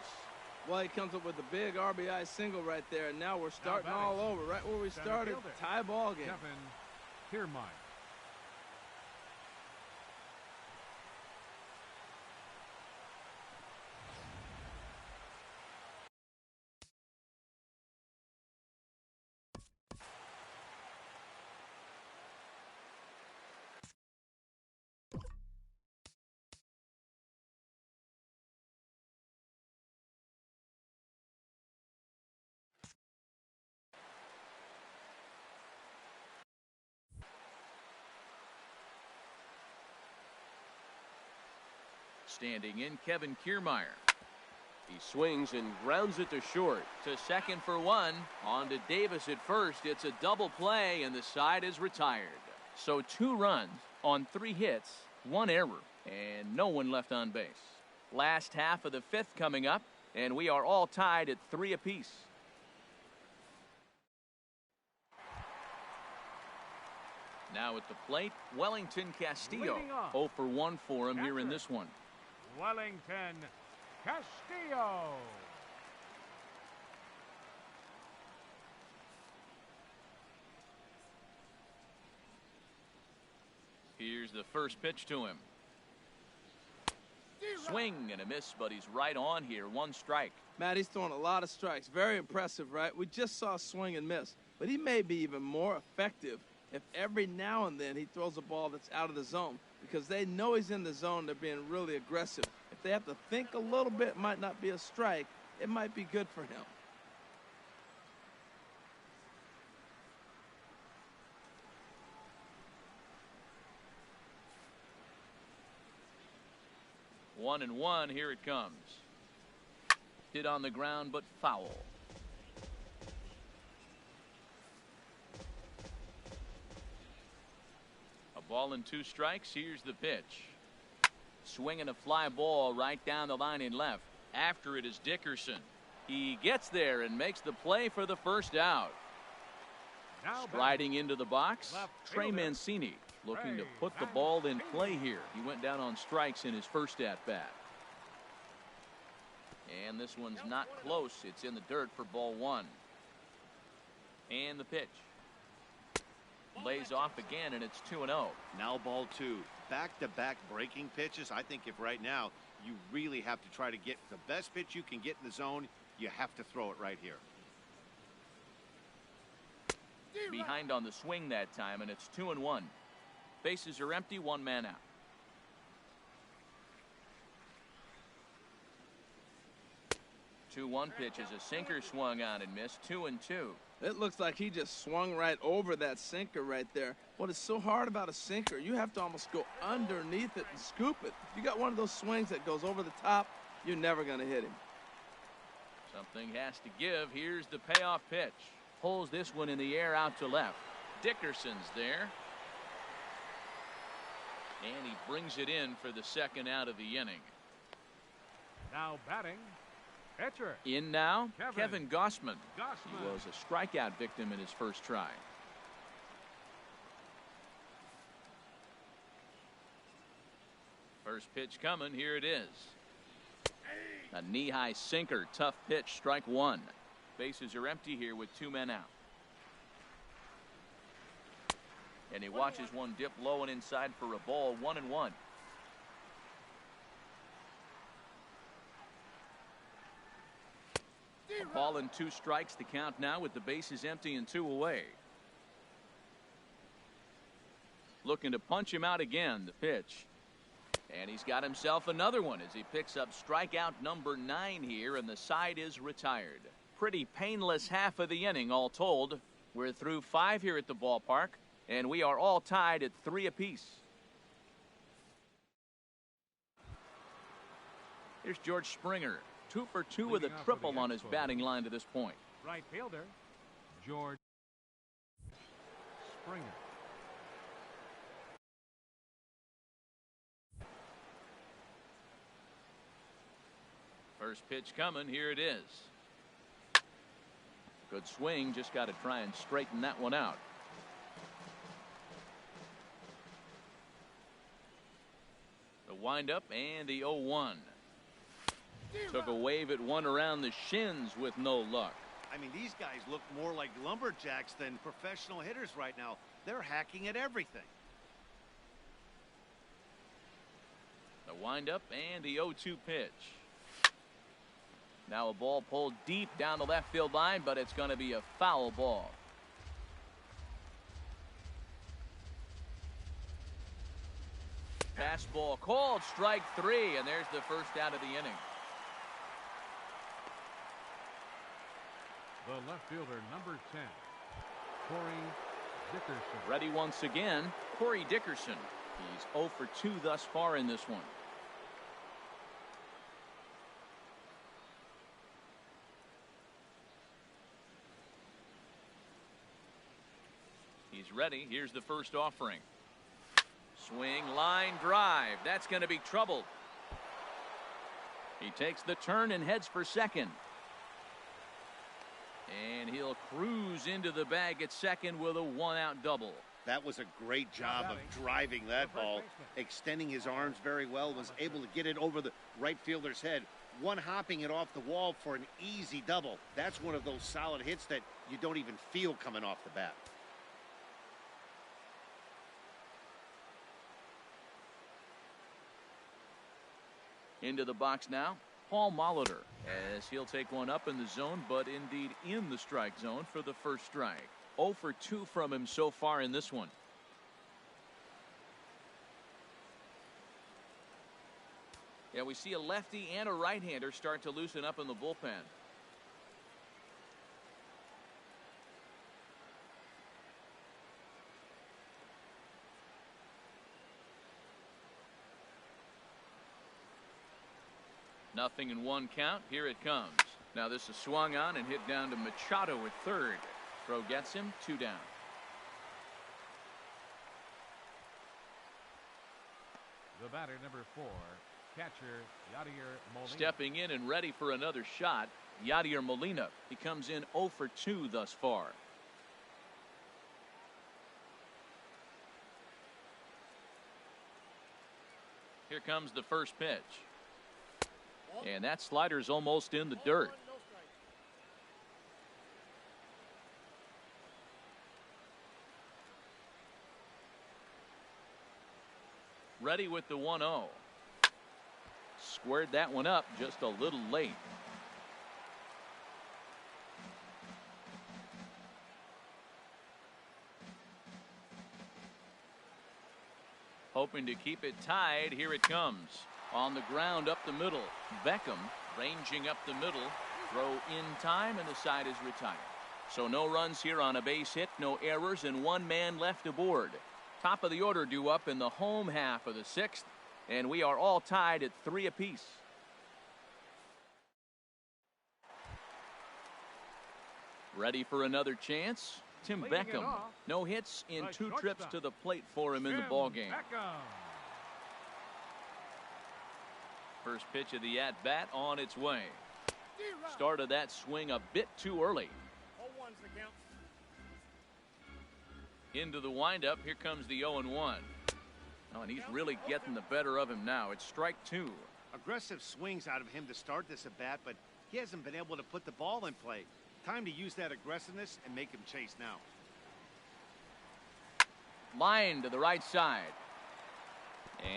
[SPEAKER 2] Well, he comes up with a big RBI single right there. And now we're starting all over. Right where we started, tie ball game.
[SPEAKER 4] Kevin Kiermaier.
[SPEAKER 1] Standing in, Kevin Kiermaier.
[SPEAKER 5] He swings and grounds it to short.
[SPEAKER 1] To second for one. On to Davis at first. It's a double play, and the side is retired. So 2 runs on 3 hits, 1 error, and no one left on base. Last half of the 5th coming up, and we are all tied at 3 apiece. Now at the plate, Wellington Castillo. 0 for 1 for him here in this one.
[SPEAKER 4] Wellington Castillo.
[SPEAKER 1] Here's the first pitch to him. Swing and a miss, but he's right on here. 1 strike.
[SPEAKER 2] Matt, he's throwing a lot of strikes. Very impressive, right? We just saw a swing and miss, but he may be even more effective if every now and then he throws a ball that's out of the zone, because they know he's in the zone. They're being really aggressive. If they have to think a little bit, it might not be a strike. It might be good for him.
[SPEAKER 1] One and one, here it comes. Hit on the ground, but foul. A ball and 2 strikes. Here's the pitch. Swinging a fly ball right down the line in left. After it is Dickerson. He gets there and makes the play for the first out. Striding into the box, Trey Mancini, looking to put the ball in play here. He went down on strikes in his first at-bat. And this one's not close. It's in the dirt for ball 1. And the pitch. Lays off again, and it's 2-0.
[SPEAKER 3] Now ball 2. Back-to-back breaking pitches. I think if right now you really have to try to get the best pitch you can get in the zone, you have to throw it right here.
[SPEAKER 1] Behind on the swing that time, and it's 2-1. Bases are empty, 1 man out. Two-one pitch is a sinker swung on and missed. 2-2.
[SPEAKER 2] It looks like he just swung right over that sinker right there. What is so hard about a sinker, you have to almost go underneath it and scoop it. If you got one of those swings that goes over the top, you're never going to hit him.
[SPEAKER 1] Something has to give. Here's the payoff pitch. Pulls this one in the air out to left. Dickerson's there. And he brings it in for the second out of the inning.
[SPEAKER 4] Now batting, pitcher.
[SPEAKER 1] In now, Kevin Gausman.
[SPEAKER 4] Gausman.
[SPEAKER 1] He was a strikeout victim in his first try. First pitch coming. Here it is. A knee-high sinker. Tough pitch. Strike 1. Bases are empty here with 2 men out. And he watches one dip low and inside for a ball. 1-1. A ball and 2 strikes. The count now with the bases empty and 2 away. Looking to punch him out again. The pitch. And he's got himself another one as he picks up strikeout number 9 here, and the side is retired. Pretty painless half of the inning all told. We're through 5 here at the ballpark, and we are all tied at 3 apiece. Here's George Springer, 2 for 2 with a triple on his batting line to this point.
[SPEAKER 4] Right fielder, George Springer.
[SPEAKER 1] First pitch coming. Here it is. Good swing. Just got to try and straighten that one out. The windup and the 0-1. Took a wave at one around the shins with no luck.
[SPEAKER 3] I mean, these guys look more like lumberjacks than professional hitters right now. They're hacking at everything.
[SPEAKER 1] The windup and the 0-2 pitch. Now a ball pulled deep down the left field line, but it's going to be a foul ball. Fastball called, strike 3, and there's the first out of the inning.
[SPEAKER 4] The left fielder, number 10, Corey Dickerson.
[SPEAKER 1] Ready once again, Corey Dickerson. He's 0 for 2 thus far in this one. He's ready. Here's the first offering. Swing, line drive. That's going to be troubled. He takes the turn and heads for second. And he'll cruise into the bag at second with a one-out double.
[SPEAKER 3] That was a great job of driving that ball, extending his arms very well, was able to get it over the right fielder's head, one-hopping it off the wall for an easy double. That's one of those solid hits that you don't even feel coming off the bat.
[SPEAKER 1] Into the box now, Paul Molitor, as he'll take one up in the zone, but indeed in the strike zone for the first strike. 0 for 2 from him so far in this one. Yeah, we see a lefty and a right-hander start to loosen up in the bullpen. Nothing in one count. Here it comes. Now this is swung on and hit down to Machado at third. Throw gets him, 2 down.
[SPEAKER 4] The batter, number 4, catcher Yadier Molina.
[SPEAKER 1] Stepping in and ready for another shot, Yadier Molina. He comes in 0 for 2 thus far. Here comes the first pitch. And that slider's almost in the dirt. Ready with the 1-0. Squared that one up just a little late. Hoping to keep it tied. Here it comes. On the ground up the middle. Beckham ranging up the middle. Throw in time, and the side is retired. So no runs here on a base hit, no errors, and 1 man left aboard. Top of the order due up in the home half of the 6th, and we are all tied at 3 apiece. Ready for another chance? Tim Beckham. No hits in 2 trips to the plate for him in the ballgame. First pitch of the at-bat on its way. Started that swing a bit too early. Into the windup. Here comes the 0-1. Oh, and he's really getting the better of him now. It's strike 2.
[SPEAKER 3] Aggressive swings out of him to start this at-bat, but he hasn't been able to put the ball in play. Time to use that aggressiveness and make him chase now.
[SPEAKER 1] Line to the right side.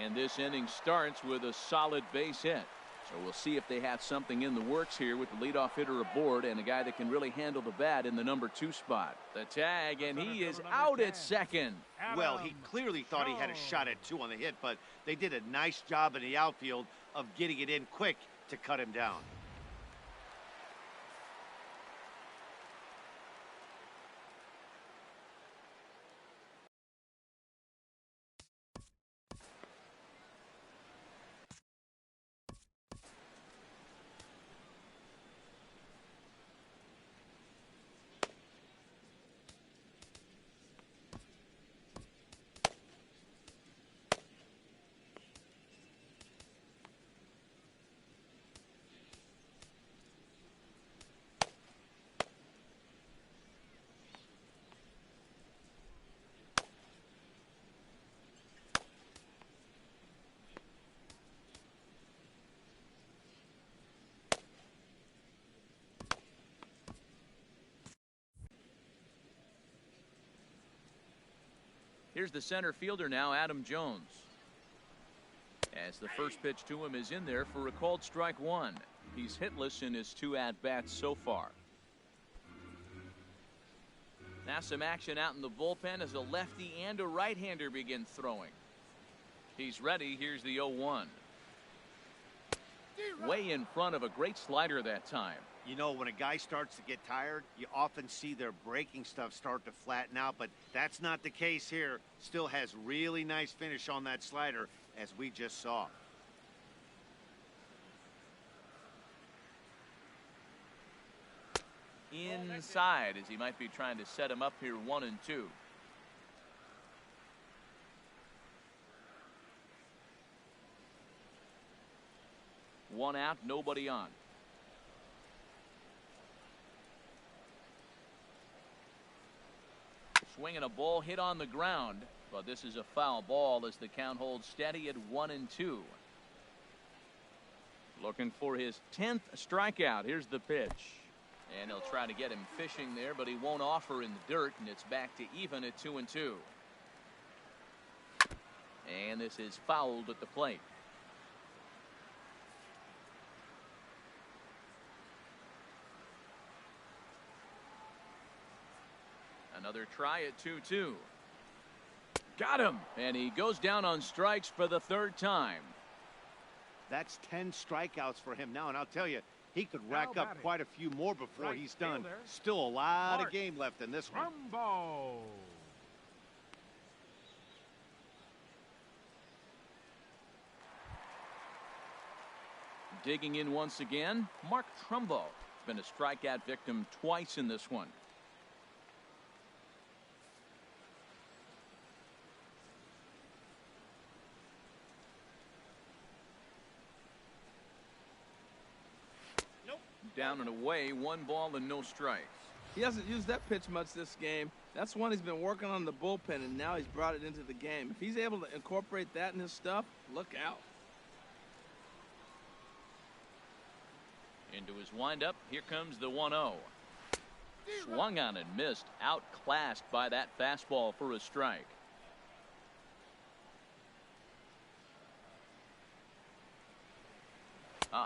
[SPEAKER 1] And this inning starts with a solid base hit. So we'll see if they have something in the works here with the leadoff hitter aboard and a guy that can really handle the bat in the number 2 spot. The tag, and he is out at second.
[SPEAKER 3] Well, he clearly thought he had a shot at 2 on the hit, but they did a nice job in the outfield of getting it in quick to cut him down.
[SPEAKER 1] Here's the center fielder now, Adam Jones. As the first pitch to him is in there for a called strike 1. He's hitless in his 2 at-bats so far. Now some action out in the bullpen as a lefty and a right-hander begin throwing. He's ready. Here's the 0-1. Way in front of a great slider that time.
[SPEAKER 3] You know, when a guy starts to get tired, you often see their breaking stuff start to flatten out, but that's not the case here. Still has really nice finish on that slider, as we just saw.
[SPEAKER 1] Inside, as he might be trying to set him up here 1-2. 1 out, nobody on. Swinging a ball hit on the ground, but this is a foul ball as the count holds steady at 1-2. Looking for his 10th strikeout. Here's the pitch. And he'll try to get him fishing there, but he won't offer in the dirt, and it's back to even at 2-2. And this is fouled at the plate. Another try at 2-2. Got him, and he goes down on strikes for the 3rd time.
[SPEAKER 3] That's 10 strikeouts for him now, and I'll tell you, he could rack up quite a few more before he's done. Still a lot of game left in this one.
[SPEAKER 4] Trumbo.
[SPEAKER 1] Digging in once again, Mark Trumbo. Been a strikeout victim twice in this one. Down and away, 1 ball and no strikes.
[SPEAKER 2] He hasn't used that pitch much this game. That's one he's been working on the bullpen, and now he's brought it into the game. If he's able to incorporate that in his stuff, look out.
[SPEAKER 1] Into his windup, here comes the 1-0. Swung on and missed, outclassed by that fastball for a strike.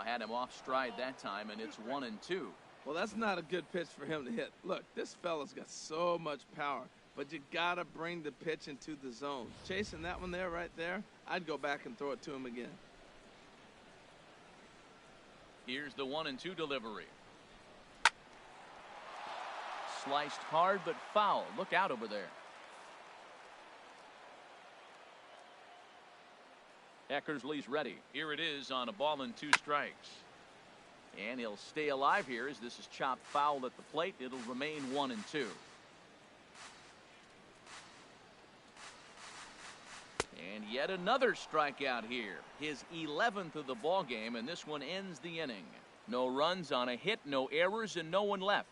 [SPEAKER 1] Had him off stride that time, and it's 1-2.
[SPEAKER 2] Well, that's not a good pitch for him to hit. Look, this fella's got so much power, but you got to bring the pitch into the zone. Chasing that one there, right there, I'd go back and throw it to him again.
[SPEAKER 1] Here's the 1-2 delivery. Sliced hard, but foul. Look out over there. Eckersley's ready. Here it is on a ball and 2 strikes. And he'll stay alive here as this is chopped foul at the plate. It'll remain 1-2. And yet another strikeout here. His 11th of the ball game, and this one ends the inning. No runs on a hit, no errors, and no one left.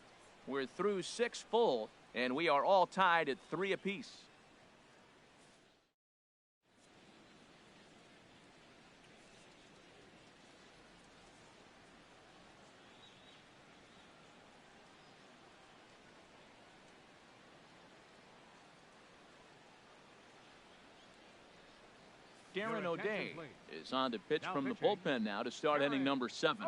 [SPEAKER 1] We're through 6 full, and we are all tied at 3 apiece. Darren O'Day is on to pitch from the bullpen now to start inning number 7.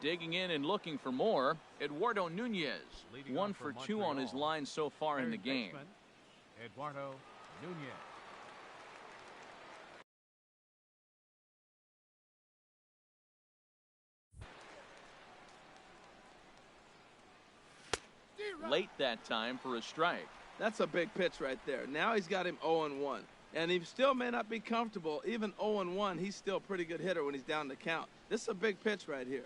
[SPEAKER 1] Digging in and looking for more, Eduardo Nunez. 1 for 2 on his line so far in the game.
[SPEAKER 4] Eduardo Nunez.
[SPEAKER 1] Late that time for a strike.
[SPEAKER 2] That's a big pitch right there. Now he's got him 0-1. And he still may not be comfortable. Even 0-1, he's still a pretty good hitter when he's down the count. This is a big pitch right here.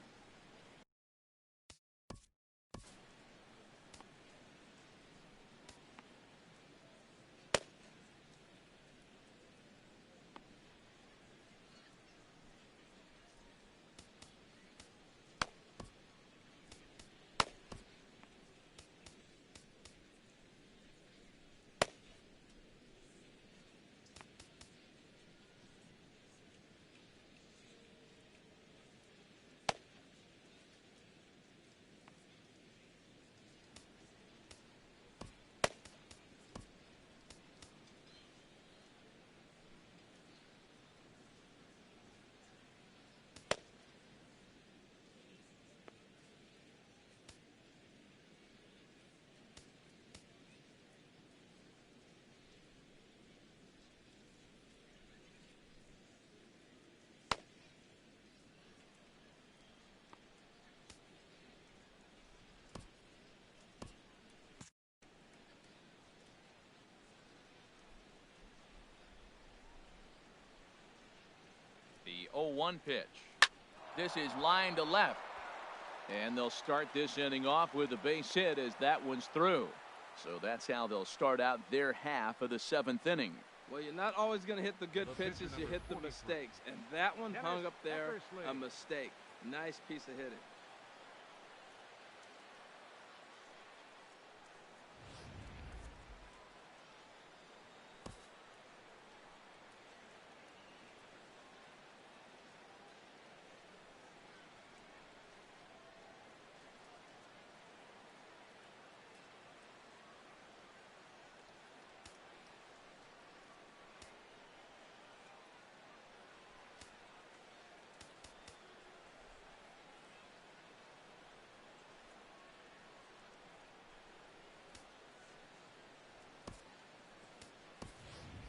[SPEAKER 1] The 0-1 pitch. This is line to left. And they'll start this inning off with a base hit as that one's through. So that's how they'll start out their half of the 7th inning.
[SPEAKER 2] Well, you're not always going to hit the good pitches. You hit the mistakes. And that one hung up there, a mistake. Nice piece of hitting.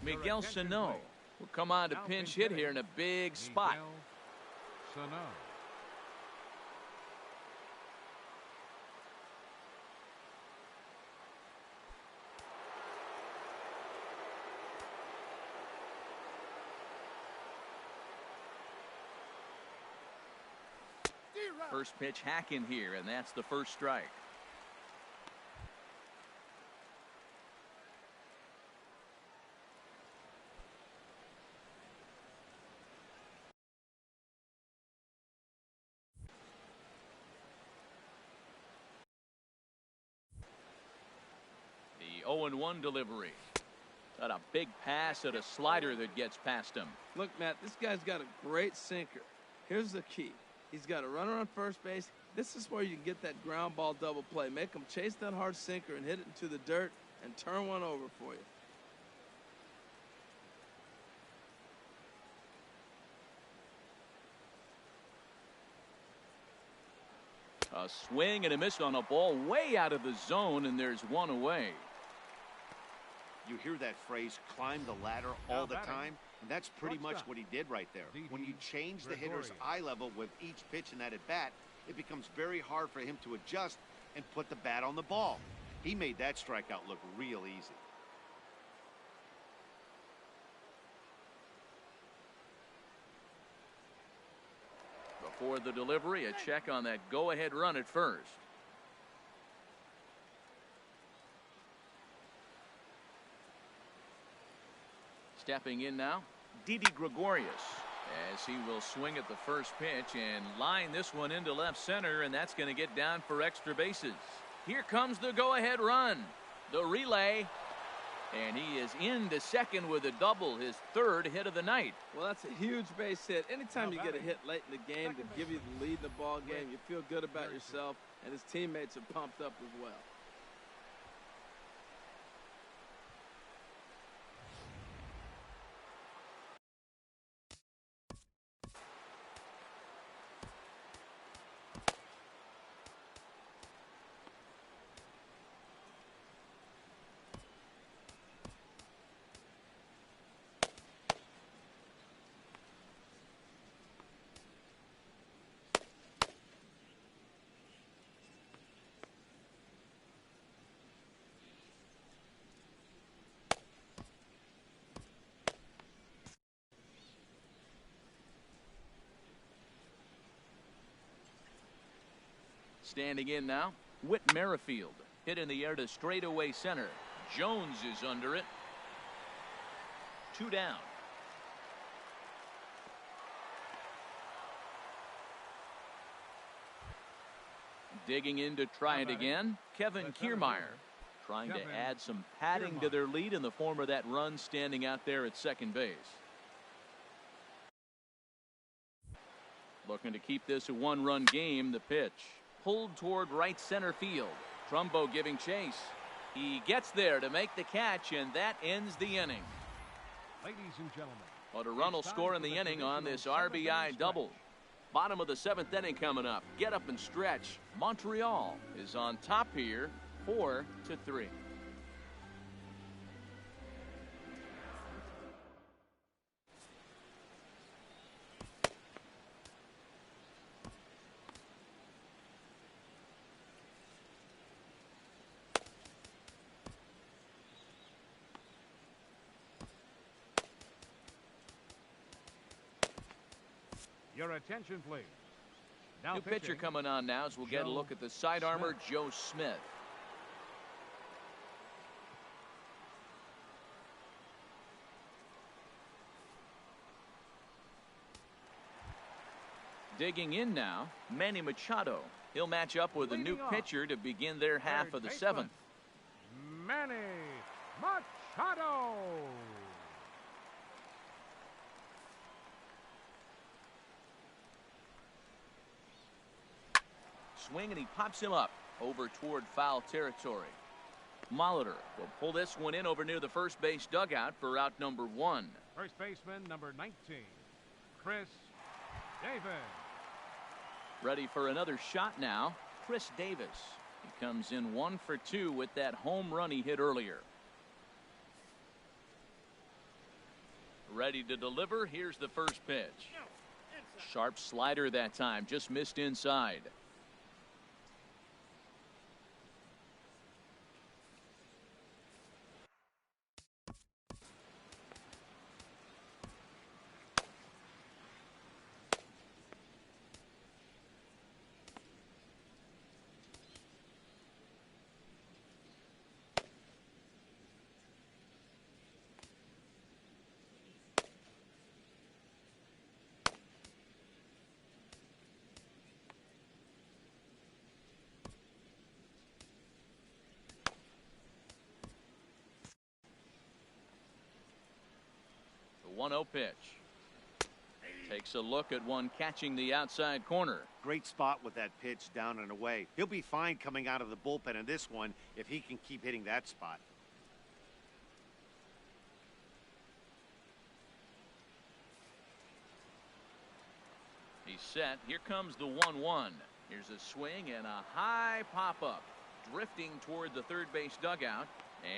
[SPEAKER 1] Miguel Sano will come on to pinch hit here in a big spot.
[SPEAKER 4] Sano.
[SPEAKER 1] First pitch hack in here, and that's the first strike. The 0-1 delivery. Got a big pass at a slider that gets past him.
[SPEAKER 2] Look, Matt, this guy's got a great sinker. Here's the key. He's got a runner on first base. This is where you can get that ground ball double play. Make him chase that hard sinker and hit it into the dirt and turn one over for you.
[SPEAKER 1] A swing and a miss on a ball way out of the zone, and there's one away.
[SPEAKER 3] You hear that phrase, climb the ladder, all the time, and that's pretty much what he did right there. When you change the hitter's eye level with each pitch in that at-bat, it becomes very hard for him to adjust and put the bat on the ball. He made that strikeout look real easy.
[SPEAKER 1] Before the delivery, a check on that go-ahead run at first. Stepping in now, Didi Gregorius, as he will swing at the first pitch and line this one into left center, and that's going to get down for extra bases. Here comes the go-ahead run, the relay, and he is into second with a double, his third hit of the night.
[SPEAKER 2] Well, that's a huge base hit. Anytime you get a hit late in the game to give you the lead in the ball game, you feel good about yourself, and his teammates are pumped up as well.
[SPEAKER 1] Standing in now, Whit Merrifield. Hit in the air to straightaway center. Jones is under it. 2 down. Digging in to try it again, Kevin Kiermaier. Trying to add some padding to their lead in the form of that run standing out there at second base. Looking to keep this a 1-run game. The pitch pulled toward right center field. Trumbo giving chase. He gets there to make the catch, and that ends the inning.
[SPEAKER 4] Ladies and gentlemen,
[SPEAKER 1] But a run will score in the inning on this RBI double. Bottom of the 7th inning coming up. Get up and stretch. Montreal is on top here, 4-3.
[SPEAKER 4] your attention, please. Now
[SPEAKER 1] New pitcher coming on now as we'll get a look at the side armor, Joe Smith. Digging in now, Manny Machado. He'll match up with a new pitcher to begin their half of the seventh.
[SPEAKER 4] Manny Machado.
[SPEAKER 1] Swing, and he pops him up over toward foul territory. Molitor will pull this one in over near the first base dugout for out number 1.
[SPEAKER 4] First baseman, number 19, Chris Davis.
[SPEAKER 1] Ready for another shot now, Chris Davis. He comes in 1 for 2 with that home run he hit earlier. Ready to deliver. Here's the first pitch. Sharp slider that time, just missed inside. The 1-0 pitch. Takes a look at one catching the outside corner.
[SPEAKER 3] Great spot with that pitch down and away. He'll be fine coming out of the bullpen in this one if he can keep hitting that spot.
[SPEAKER 1] He's set. Here comes the 1-1. Here's a swing and a high pop-up. Drifting toward the third base dugout.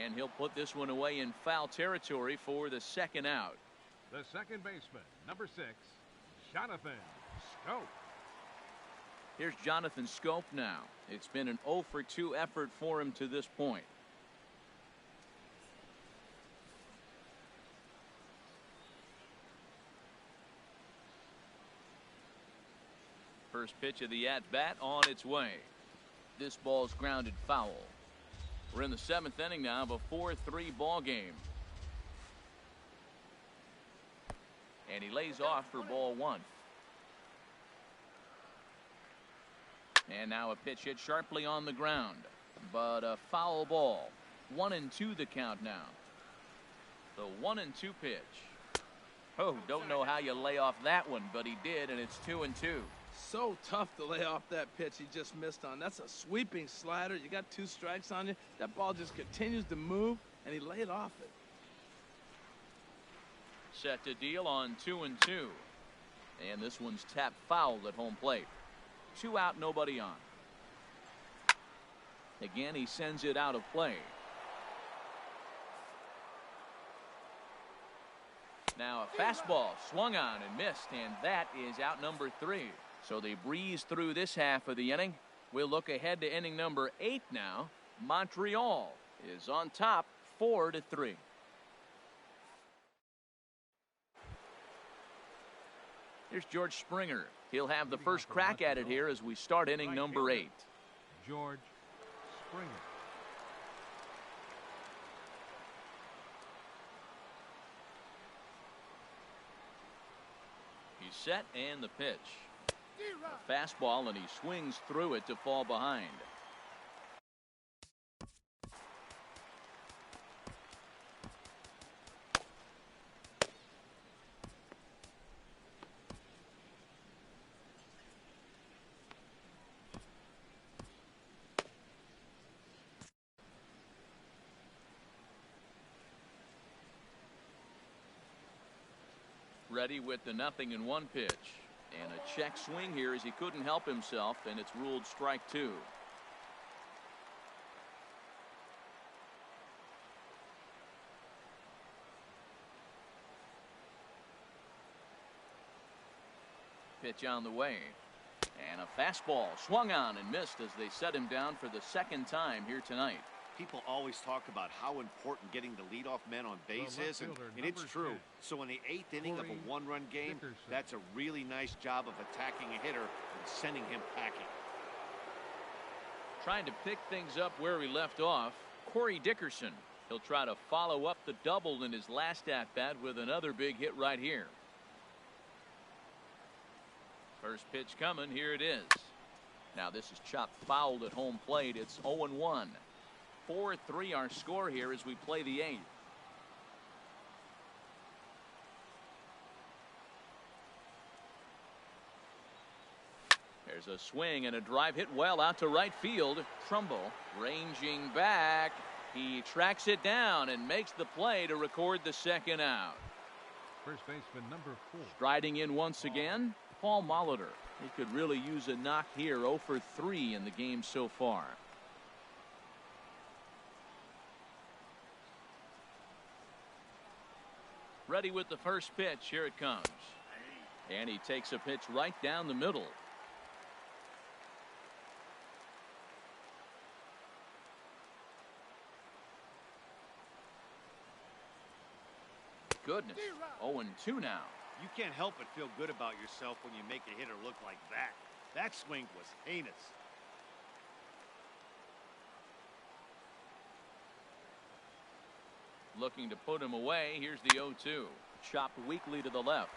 [SPEAKER 1] And he'll put this one away in foul territory for the second out.
[SPEAKER 4] The second baseman, number 6, Jonathan Schoop.
[SPEAKER 1] Here's Jonathan Schoop now. It's been an 0 for 2 effort for him to this point. First pitch of the at-bat on its way. This ball's grounded foul. We're in the 7th inning now of a 4-3 ball game. And he lays off for ball 1. And now a pitch hit sharply on the ground, but a foul ball. 1-2 the count now. The 1-2 pitch. Oh, don't know how you lay off that one, but he did, and it's 2-2.
[SPEAKER 2] So tough to lay off that pitch he just missed on. That's a sweeping slider. You got 2 strikes on you. That ball just continues to move, and he laid off it.
[SPEAKER 1] Set to deal on 2-2. And this one's tapped foul at home plate. 2 out, nobody on. Again, he sends it out of play. Now a fastball swung on and missed, and that is out number 3. So they breeze through this half of the inning. We'll look ahead to inning number 8 now. Montreal is on top 4-3. Here's George Springer. He'll have the first crack at it here as we start inning number 8.
[SPEAKER 4] George Springer.
[SPEAKER 1] He's set, and the pitch. A fastball, and he swings through it to fall behind. Ready with the 0-1 pitch. And a check swing here as he couldn't help himself, and it's ruled strike 2. Pitch on the way. And a fastball swung on and missed as they set him down for the second time here tonight.
[SPEAKER 3] People always talk about how important getting the leadoff man on base is, and it's true. So in the 8th inning of a 1-run game, that's a really nice job of attacking a hitter and sending him packing.
[SPEAKER 1] Trying to pick things up where he left off, Corey Dickerson. He'll try to follow up the double in his last at-bat with another big hit right here. First pitch coming. Here it is. Now this is chopped fouled at home plate. It's 0-1. 4-3 our score here as we play the 8th. There's a swing and a drive hit well out to right field. Trumbull ranging back. He tracks it down and makes the play to record the second out.
[SPEAKER 4] First baseman number 4.
[SPEAKER 1] Striding in once again, Paul Molitor. He could really use a knock here. 0 for 3 in the game so far. Ready with the first pitch. Here it comes. And he takes a pitch right down the middle. Goodness. 0-2 now.
[SPEAKER 3] You can't help but feel good about yourself when you make a hitter look like that. That swing was heinous.
[SPEAKER 1] Looking to put him away. Here's the 0-2. Chopped weakly to the left.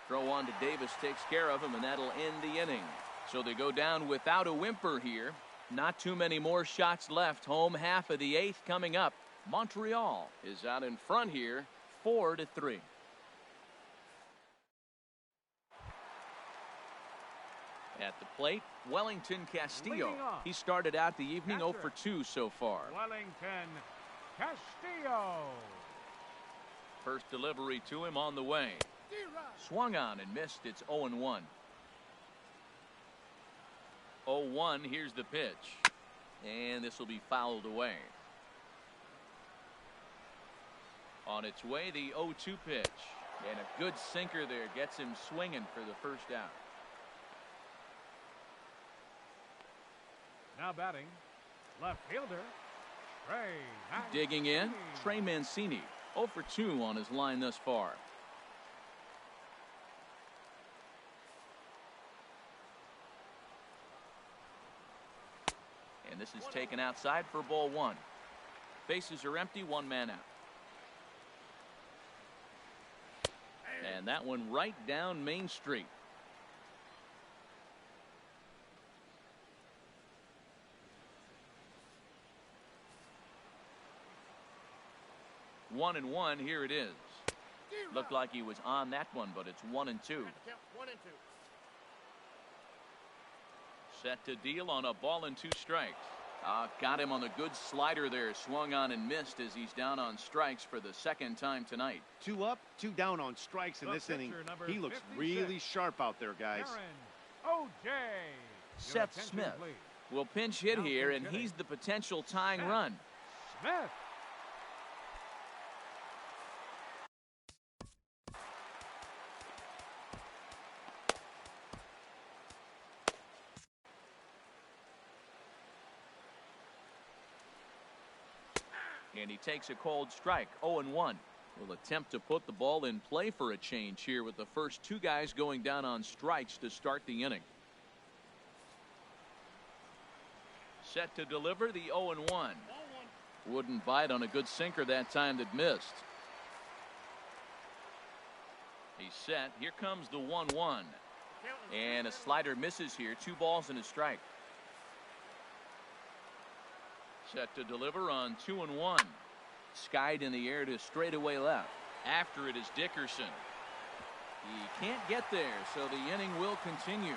[SPEAKER 1] Throw on to Davis takes care of him, and that'll end the inning. So they go down without a whimper here. Not too many more shots left. Home half of the 8th coming up. Montreal is out in front here, 4-3. At the plate, Wellington Castillo. He started out the evening 0 for 2 so far.
[SPEAKER 4] Wellington Castillo.
[SPEAKER 1] First delivery to him on the way. Swung on and missed. It's 0-1. 0-1. Here's the pitch. And this will be fouled away. On its way, the 0-2 pitch. And a good sinker there gets him swinging for the first out.
[SPEAKER 4] Now batting, left fielder, Trey Mancini.
[SPEAKER 1] Digging in, Trey Mancini. 0 for 2 on his line thus far. And this is taken outside for ball 1. Bases are empty, 1 man out. And that one right down Main Street. One and one. Here it is. Looked like he was on that one, but it's 1-2. Set to deal on a ball and 2 strikes. Got him on the good slider there. Swung on and missed as he's down on strikes for the second time tonight.
[SPEAKER 3] 2 up, 2 down on strikes in this inning. He looks
[SPEAKER 4] 56.
[SPEAKER 3] really sharp out there, guys.
[SPEAKER 4] O.J.
[SPEAKER 1] Seth Smith will pinch hit here, and he's the potential tying run.
[SPEAKER 4] Smith.
[SPEAKER 1] And he takes a cold strike. 0-1. Will attempt to put the ball in play for a change here with the first 2 guys going down on strikes to start the inning. Set to deliver the 0-1. Wouldn't bite on a good sinker that time that missed. He's set. Here comes the 1-1. And a slider misses here. 2 balls and a strike. Set to deliver on 2-1. Skied in the air to straightaway left. After it is Dickerson. He can't get there, so the inning will continue.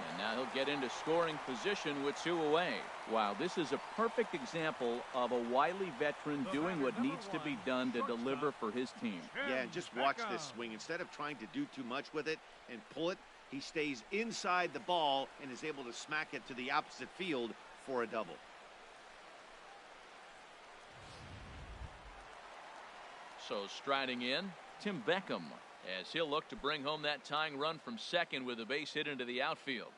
[SPEAKER 1] And now he'll get into scoring position with 2 away. Wow, this is a perfect example of a wily veteran doing what needs to be done to deliver for his team.
[SPEAKER 3] Yeah, and just watch this swing. Instead of trying to do too much with it and pull it, he stays inside the ball and is able to smack it to the opposite field for a double.
[SPEAKER 1] So striding in, Tim Beckham, as he'll look to bring home that tying run from second with a base hit into the outfield.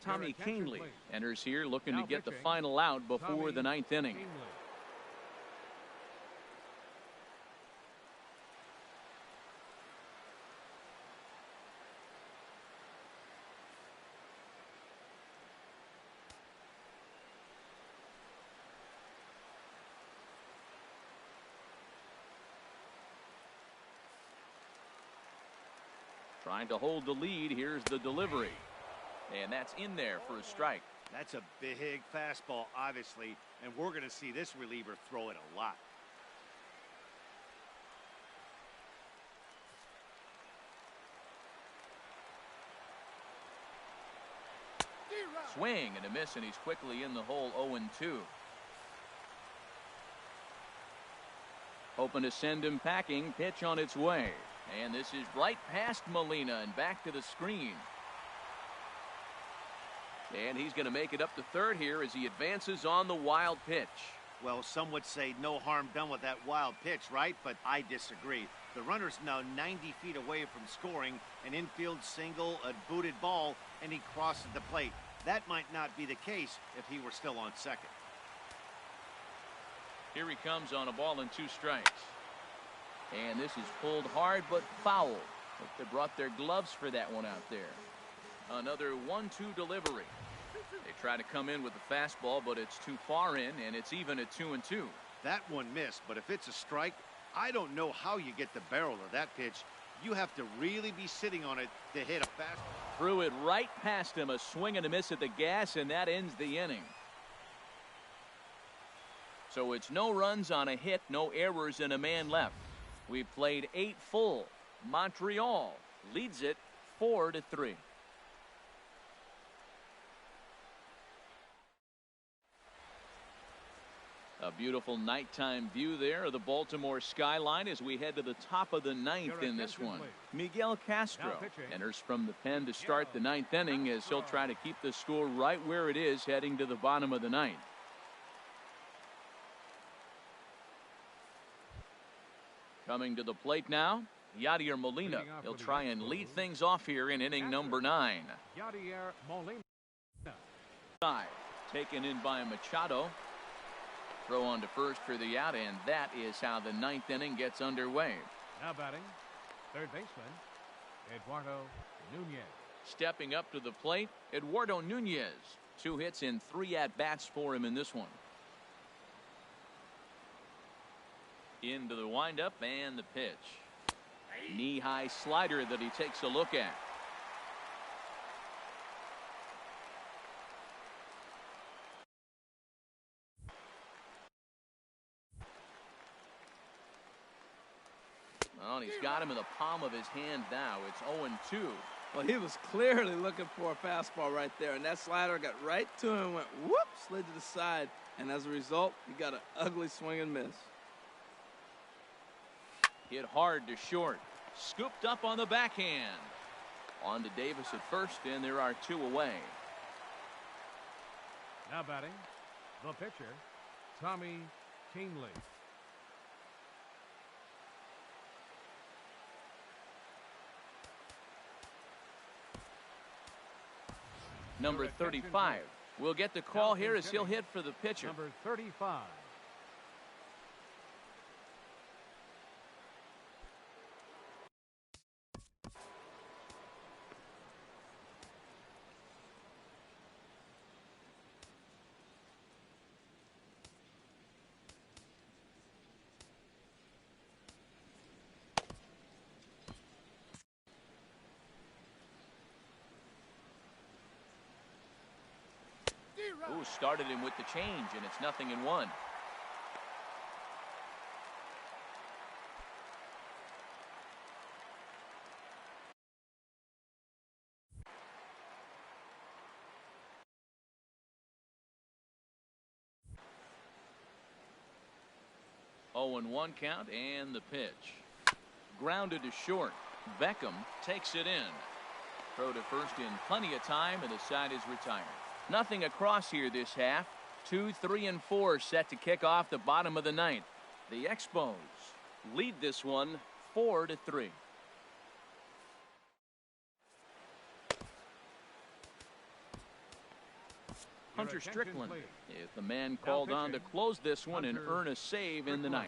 [SPEAKER 1] Tommy Canley enters here looking to get the final out before the 9th inning. Trying to hold the lead. Here's the delivery. And that's in there for a strike.
[SPEAKER 3] That's a big fastball, obviously, and we're going to see this reliever throw it a lot.
[SPEAKER 1] Swing and a miss, and he's quickly in the hole. 0-2. Hoping to send him packing. Pitch on its way. And this is right past Molina and back to the screen. And he's going to make it up to third here as he advances on the wild pitch.
[SPEAKER 3] Well, some would say no harm done with that wild pitch, right? But I disagree. The runner's now 90 feet away from scoring an infield single, a booted ball, and he crosses the plate. That might not be the case if he were still on second.
[SPEAKER 1] Here he comes on a ball and 2 strikes. And this is pulled hard but foul. But they brought their gloves for that one out there. Another 1-2 delivery. They try to come in with the fastball, but it's too far in, and it's even at 2-2.
[SPEAKER 3] That one missed, but if it's a strike, I don't know how you get the barrel of that pitch. You have to really be sitting on it to hit a fastball.
[SPEAKER 1] Threw it right past him. A swing and a miss at the gas, and that ends the inning. So it's no runs on a hit, no errors, and a man left. We've played 8 full. Montreal leads it 4-3. A beautiful nighttime view there of the Baltimore skyline as we head to the top of the 9th in this one. Miguel Castro enters from the pen to start the 9th inning as he'll try to keep the score right where it is heading to the bottom of the 9th. Coming to the plate now, Yadier Molina. He'll try and lead things off here in inning number 9.
[SPEAKER 4] Yadier Molina.
[SPEAKER 1] Taken in by Machado. Throw on to first for the out, and that is how the 9th inning gets underway.
[SPEAKER 4] Now batting, third baseman, Eduardo Nunez.
[SPEAKER 1] Stepping up to the plate, Eduardo Nunez. 2 hits in 3 at-bats for him in this one. Into the windup and the pitch. Knee-high slider that he takes a look at. Well, and he's got him in the palm of his hand now. It's 0-2.
[SPEAKER 2] Well, he was clearly looking for a fastball right there, and that slider got right to him and went whoop, slid to the side, and as a result, he got an ugly swing and miss.
[SPEAKER 1] Hit hard to short. Scooped up on the backhand. On to Davis at first, and there are 2 away.
[SPEAKER 4] Now batting, the pitcher, Tommy Kingsley.
[SPEAKER 1] Number 35 will get the call here as he'll hit for the pitcher.
[SPEAKER 4] Number 35.
[SPEAKER 1] Ooh, started him with the change, and it's 0-1. Oh, and 1 count, and the pitch. Grounded to short. Beckham takes it in. Throw to first in plenty of time, and the side is retired. Nothing across here this half. 2, 3, and 4 set to kick off the bottom of the 9th. The Expos lead this one 4-3. Hunter Strickland is the man called on to close this one and earn a save in the 9th.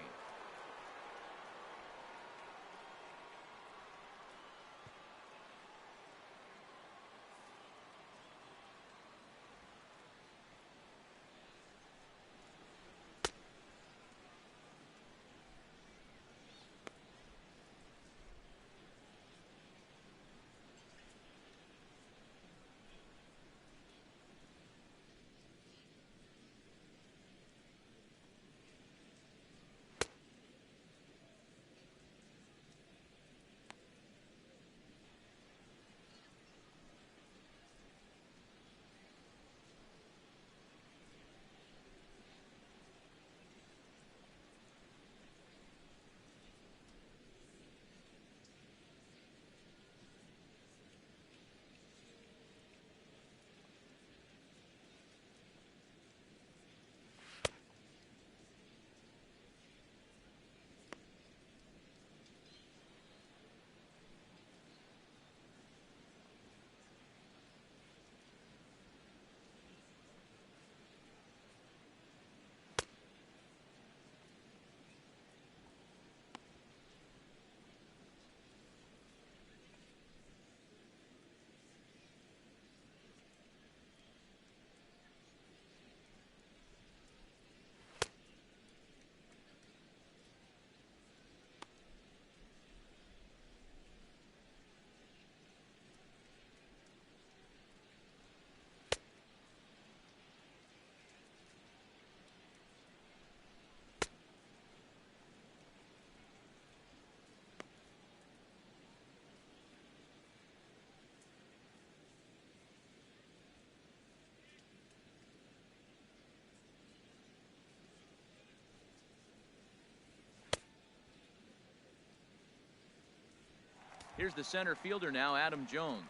[SPEAKER 1] Here's the center fielder now, Adam Jones.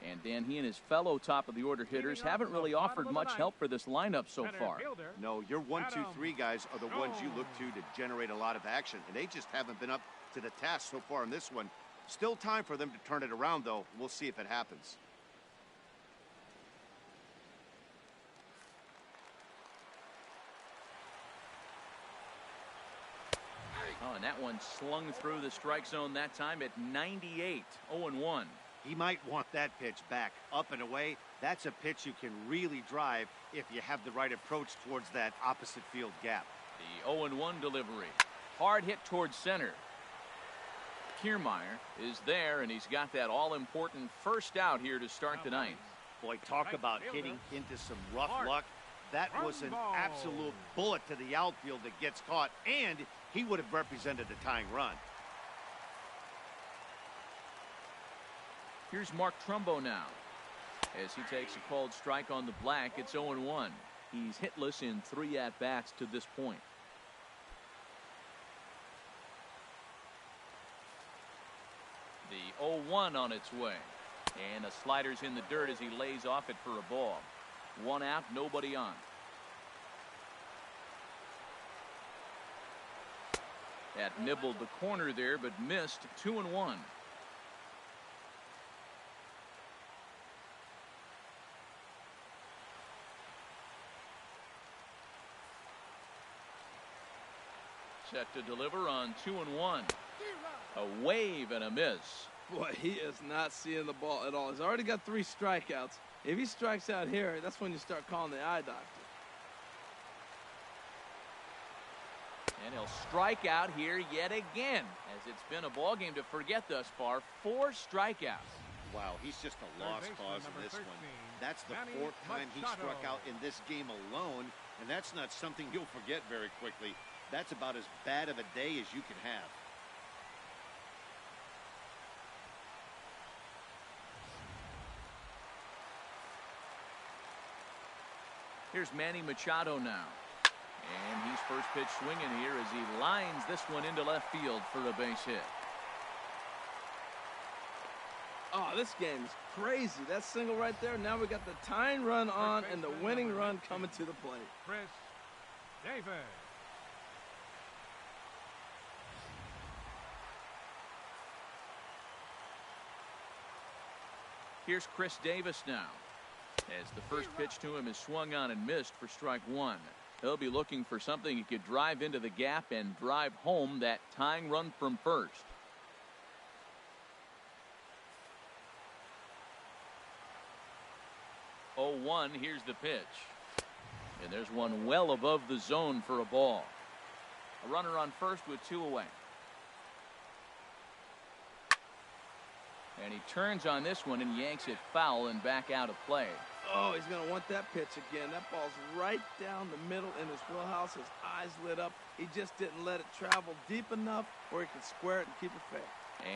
[SPEAKER 1] And Dan, he and his fellow top of the order hitters haven't really offered much help for this lineup so far.
[SPEAKER 3] No, your 1, 2, 3 guys are the ones you look to generate a lot of action, and they just haven't been up to the task so far in this one. Still time for them to turn it around, though. We'll see if it happens.
[SPEAKER 1] Oh, and that one slung through the strike zone that time at 98, 0-1.
[SPEAKER 3] He might want that pitch back, up and away. That's a pitch you can really drive if you have the right approach towards that opposite field gap.
[SPEAKER 1] The 0-1 delivery. Hard hit towards center. Kiermaier is there, and he's got that all-important first out here to start the ninth.
[SPEAKER 3] Boy, talk about hitting into some rough luck. That was an absolute bullet to the outfield that gets caught, and he would have represented the tying run.
[SPEAKER 1] Here's Mark Trumbo now. As he takes a called strike on the black, it's 0-1. He's hitless in 3 at-bats to this point. The 0-1 on its way. And a slider's in the dirt as he lays off it for a ball. 1 out, nobody on. That nibbled the corner there, but missed. 2-1. Set to deliver on 2-1. A wave and a miss.
[SPEAKER 2] Boy, he is not seeing the ball at all. He's already got 3 strikeouts. If he strikes out here, that's when you start calling the eye doctor.
[SPEAKER 1] And he'll strike out here yet again, as it's been a ball game to forget thus far. 4 strikeouts.
[SPEAKER 3] Wow, he's just a lost cause in this one. That's the 4th time he struck out in this game alone, and that's not something you'll forget very quickly. That's about as bad of a day as you can have.
[SPEAKER 1] Here's Manny Machado now. And he's first pitch swinging here as he lines this one into left field for a base hit.
[SPEAKER 2] Oh, this game is crazy. That single right there. Now we got the tying run on and the winning run coming to the plate.
[SPEAKER 4] Chris Davis.
[SPEAKER 1] Here's Chris Davis now. As the first pitch to him is swung on and missed for strike 1. He'll be looking for something he could drive into the gap and drive home that tying run from first. Oh, 1, here's the pitch. And there's one well above the zone for a ball. A runner on first with 2 away. And he turns on this one and yanks it foul and back out of play.
[SPEAKER 2] Oh, he's going to want that pitch again. That ball's right down the middle in his wheelhouse. His eyes lit up. He just didn't let it travel deep enough where he could square it and keep it fair.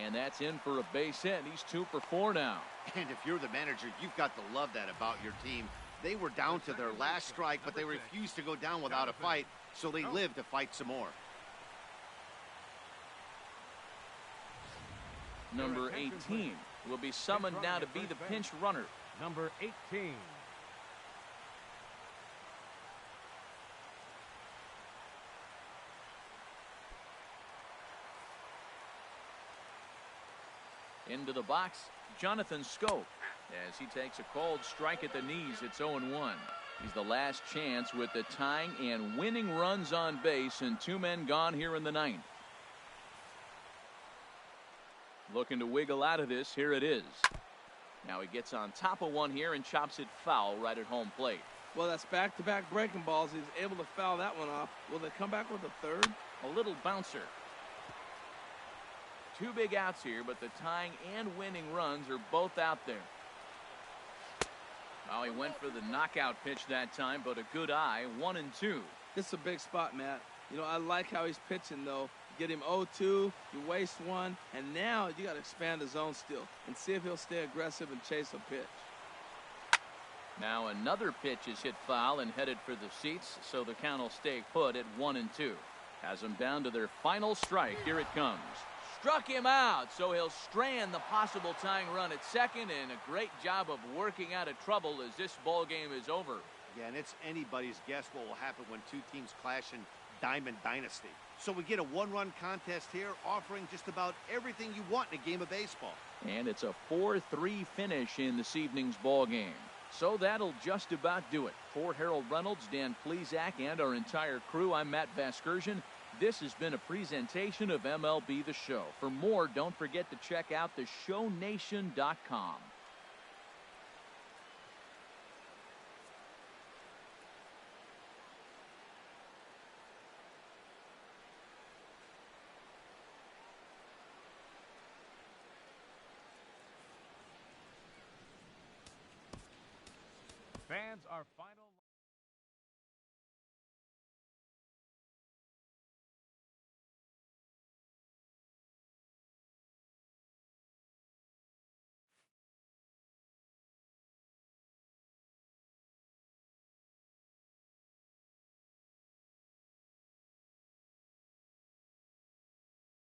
[SPEAKER 1] And that's in for a base hit. He's 2 for 4 now.
[SPEAKER 3] And if you're the manager, you've got to love that about your team. They were down to their last strike, but they refused to go down without a fight, so they lived to fight some more.
[SPEAKER 1] Number 18 will be summoned now to be the pinch runner.
[SPEAKER 4] Number 18.
[SPEAKER 1] Into the box, Jonathan Scope. As he takes a called strike at the knees, it's 0-1. He's the last chance with the tying and winning runs on base and 2 men gone here in the 9th. Looking to wiggle out of this. Here it is. Now he gets on top of one here and chops it foul right at home plate.
[SPEAKER 2] Well, that's back-to-back breaking balls. He's able to foul that one off. Will they come back with a third?
[SPEAKER 1] A little bouncer. 2 big outs here, but the tying and winning runs are both out there. Oh, he went for the knockout pitch that time, but a good eye. 1-2.
[SPEAKER 2] This is a big spot, Matt. You know, I like how he's pitching, though. Get him 0-2, you waste 1, and now you got to expand the zone still and see if he'll stay aggressive and chase a pitch.
[SPEAKER 1] Now another pitch is hit foul and headed for the seats, so the count will stay put at 1-2. Has them down to their final strike. Here it comes. struck him out, so he'll strand the possible tying run at second, and a great job of working out of trouble as this ball game is over.
[SPEAKER 3] Yeah, and it's anybody's guess what will happen when two teams clash in Diamond Dynasty. So we get a one-run contest here, offering just about everything you want in a game of baseball.
[SPEAKER 1] And it's a 4-3 finish in this evening's ball game. So that'll just about do it. For Harold Reynolds, Dan Plesac, and our entire crew, I'm Matt Vasgersian. This has been a presentation of MLB The Show. For more, don't forget to check out theshownation.com.
[SPEAKER 4] Fans, our final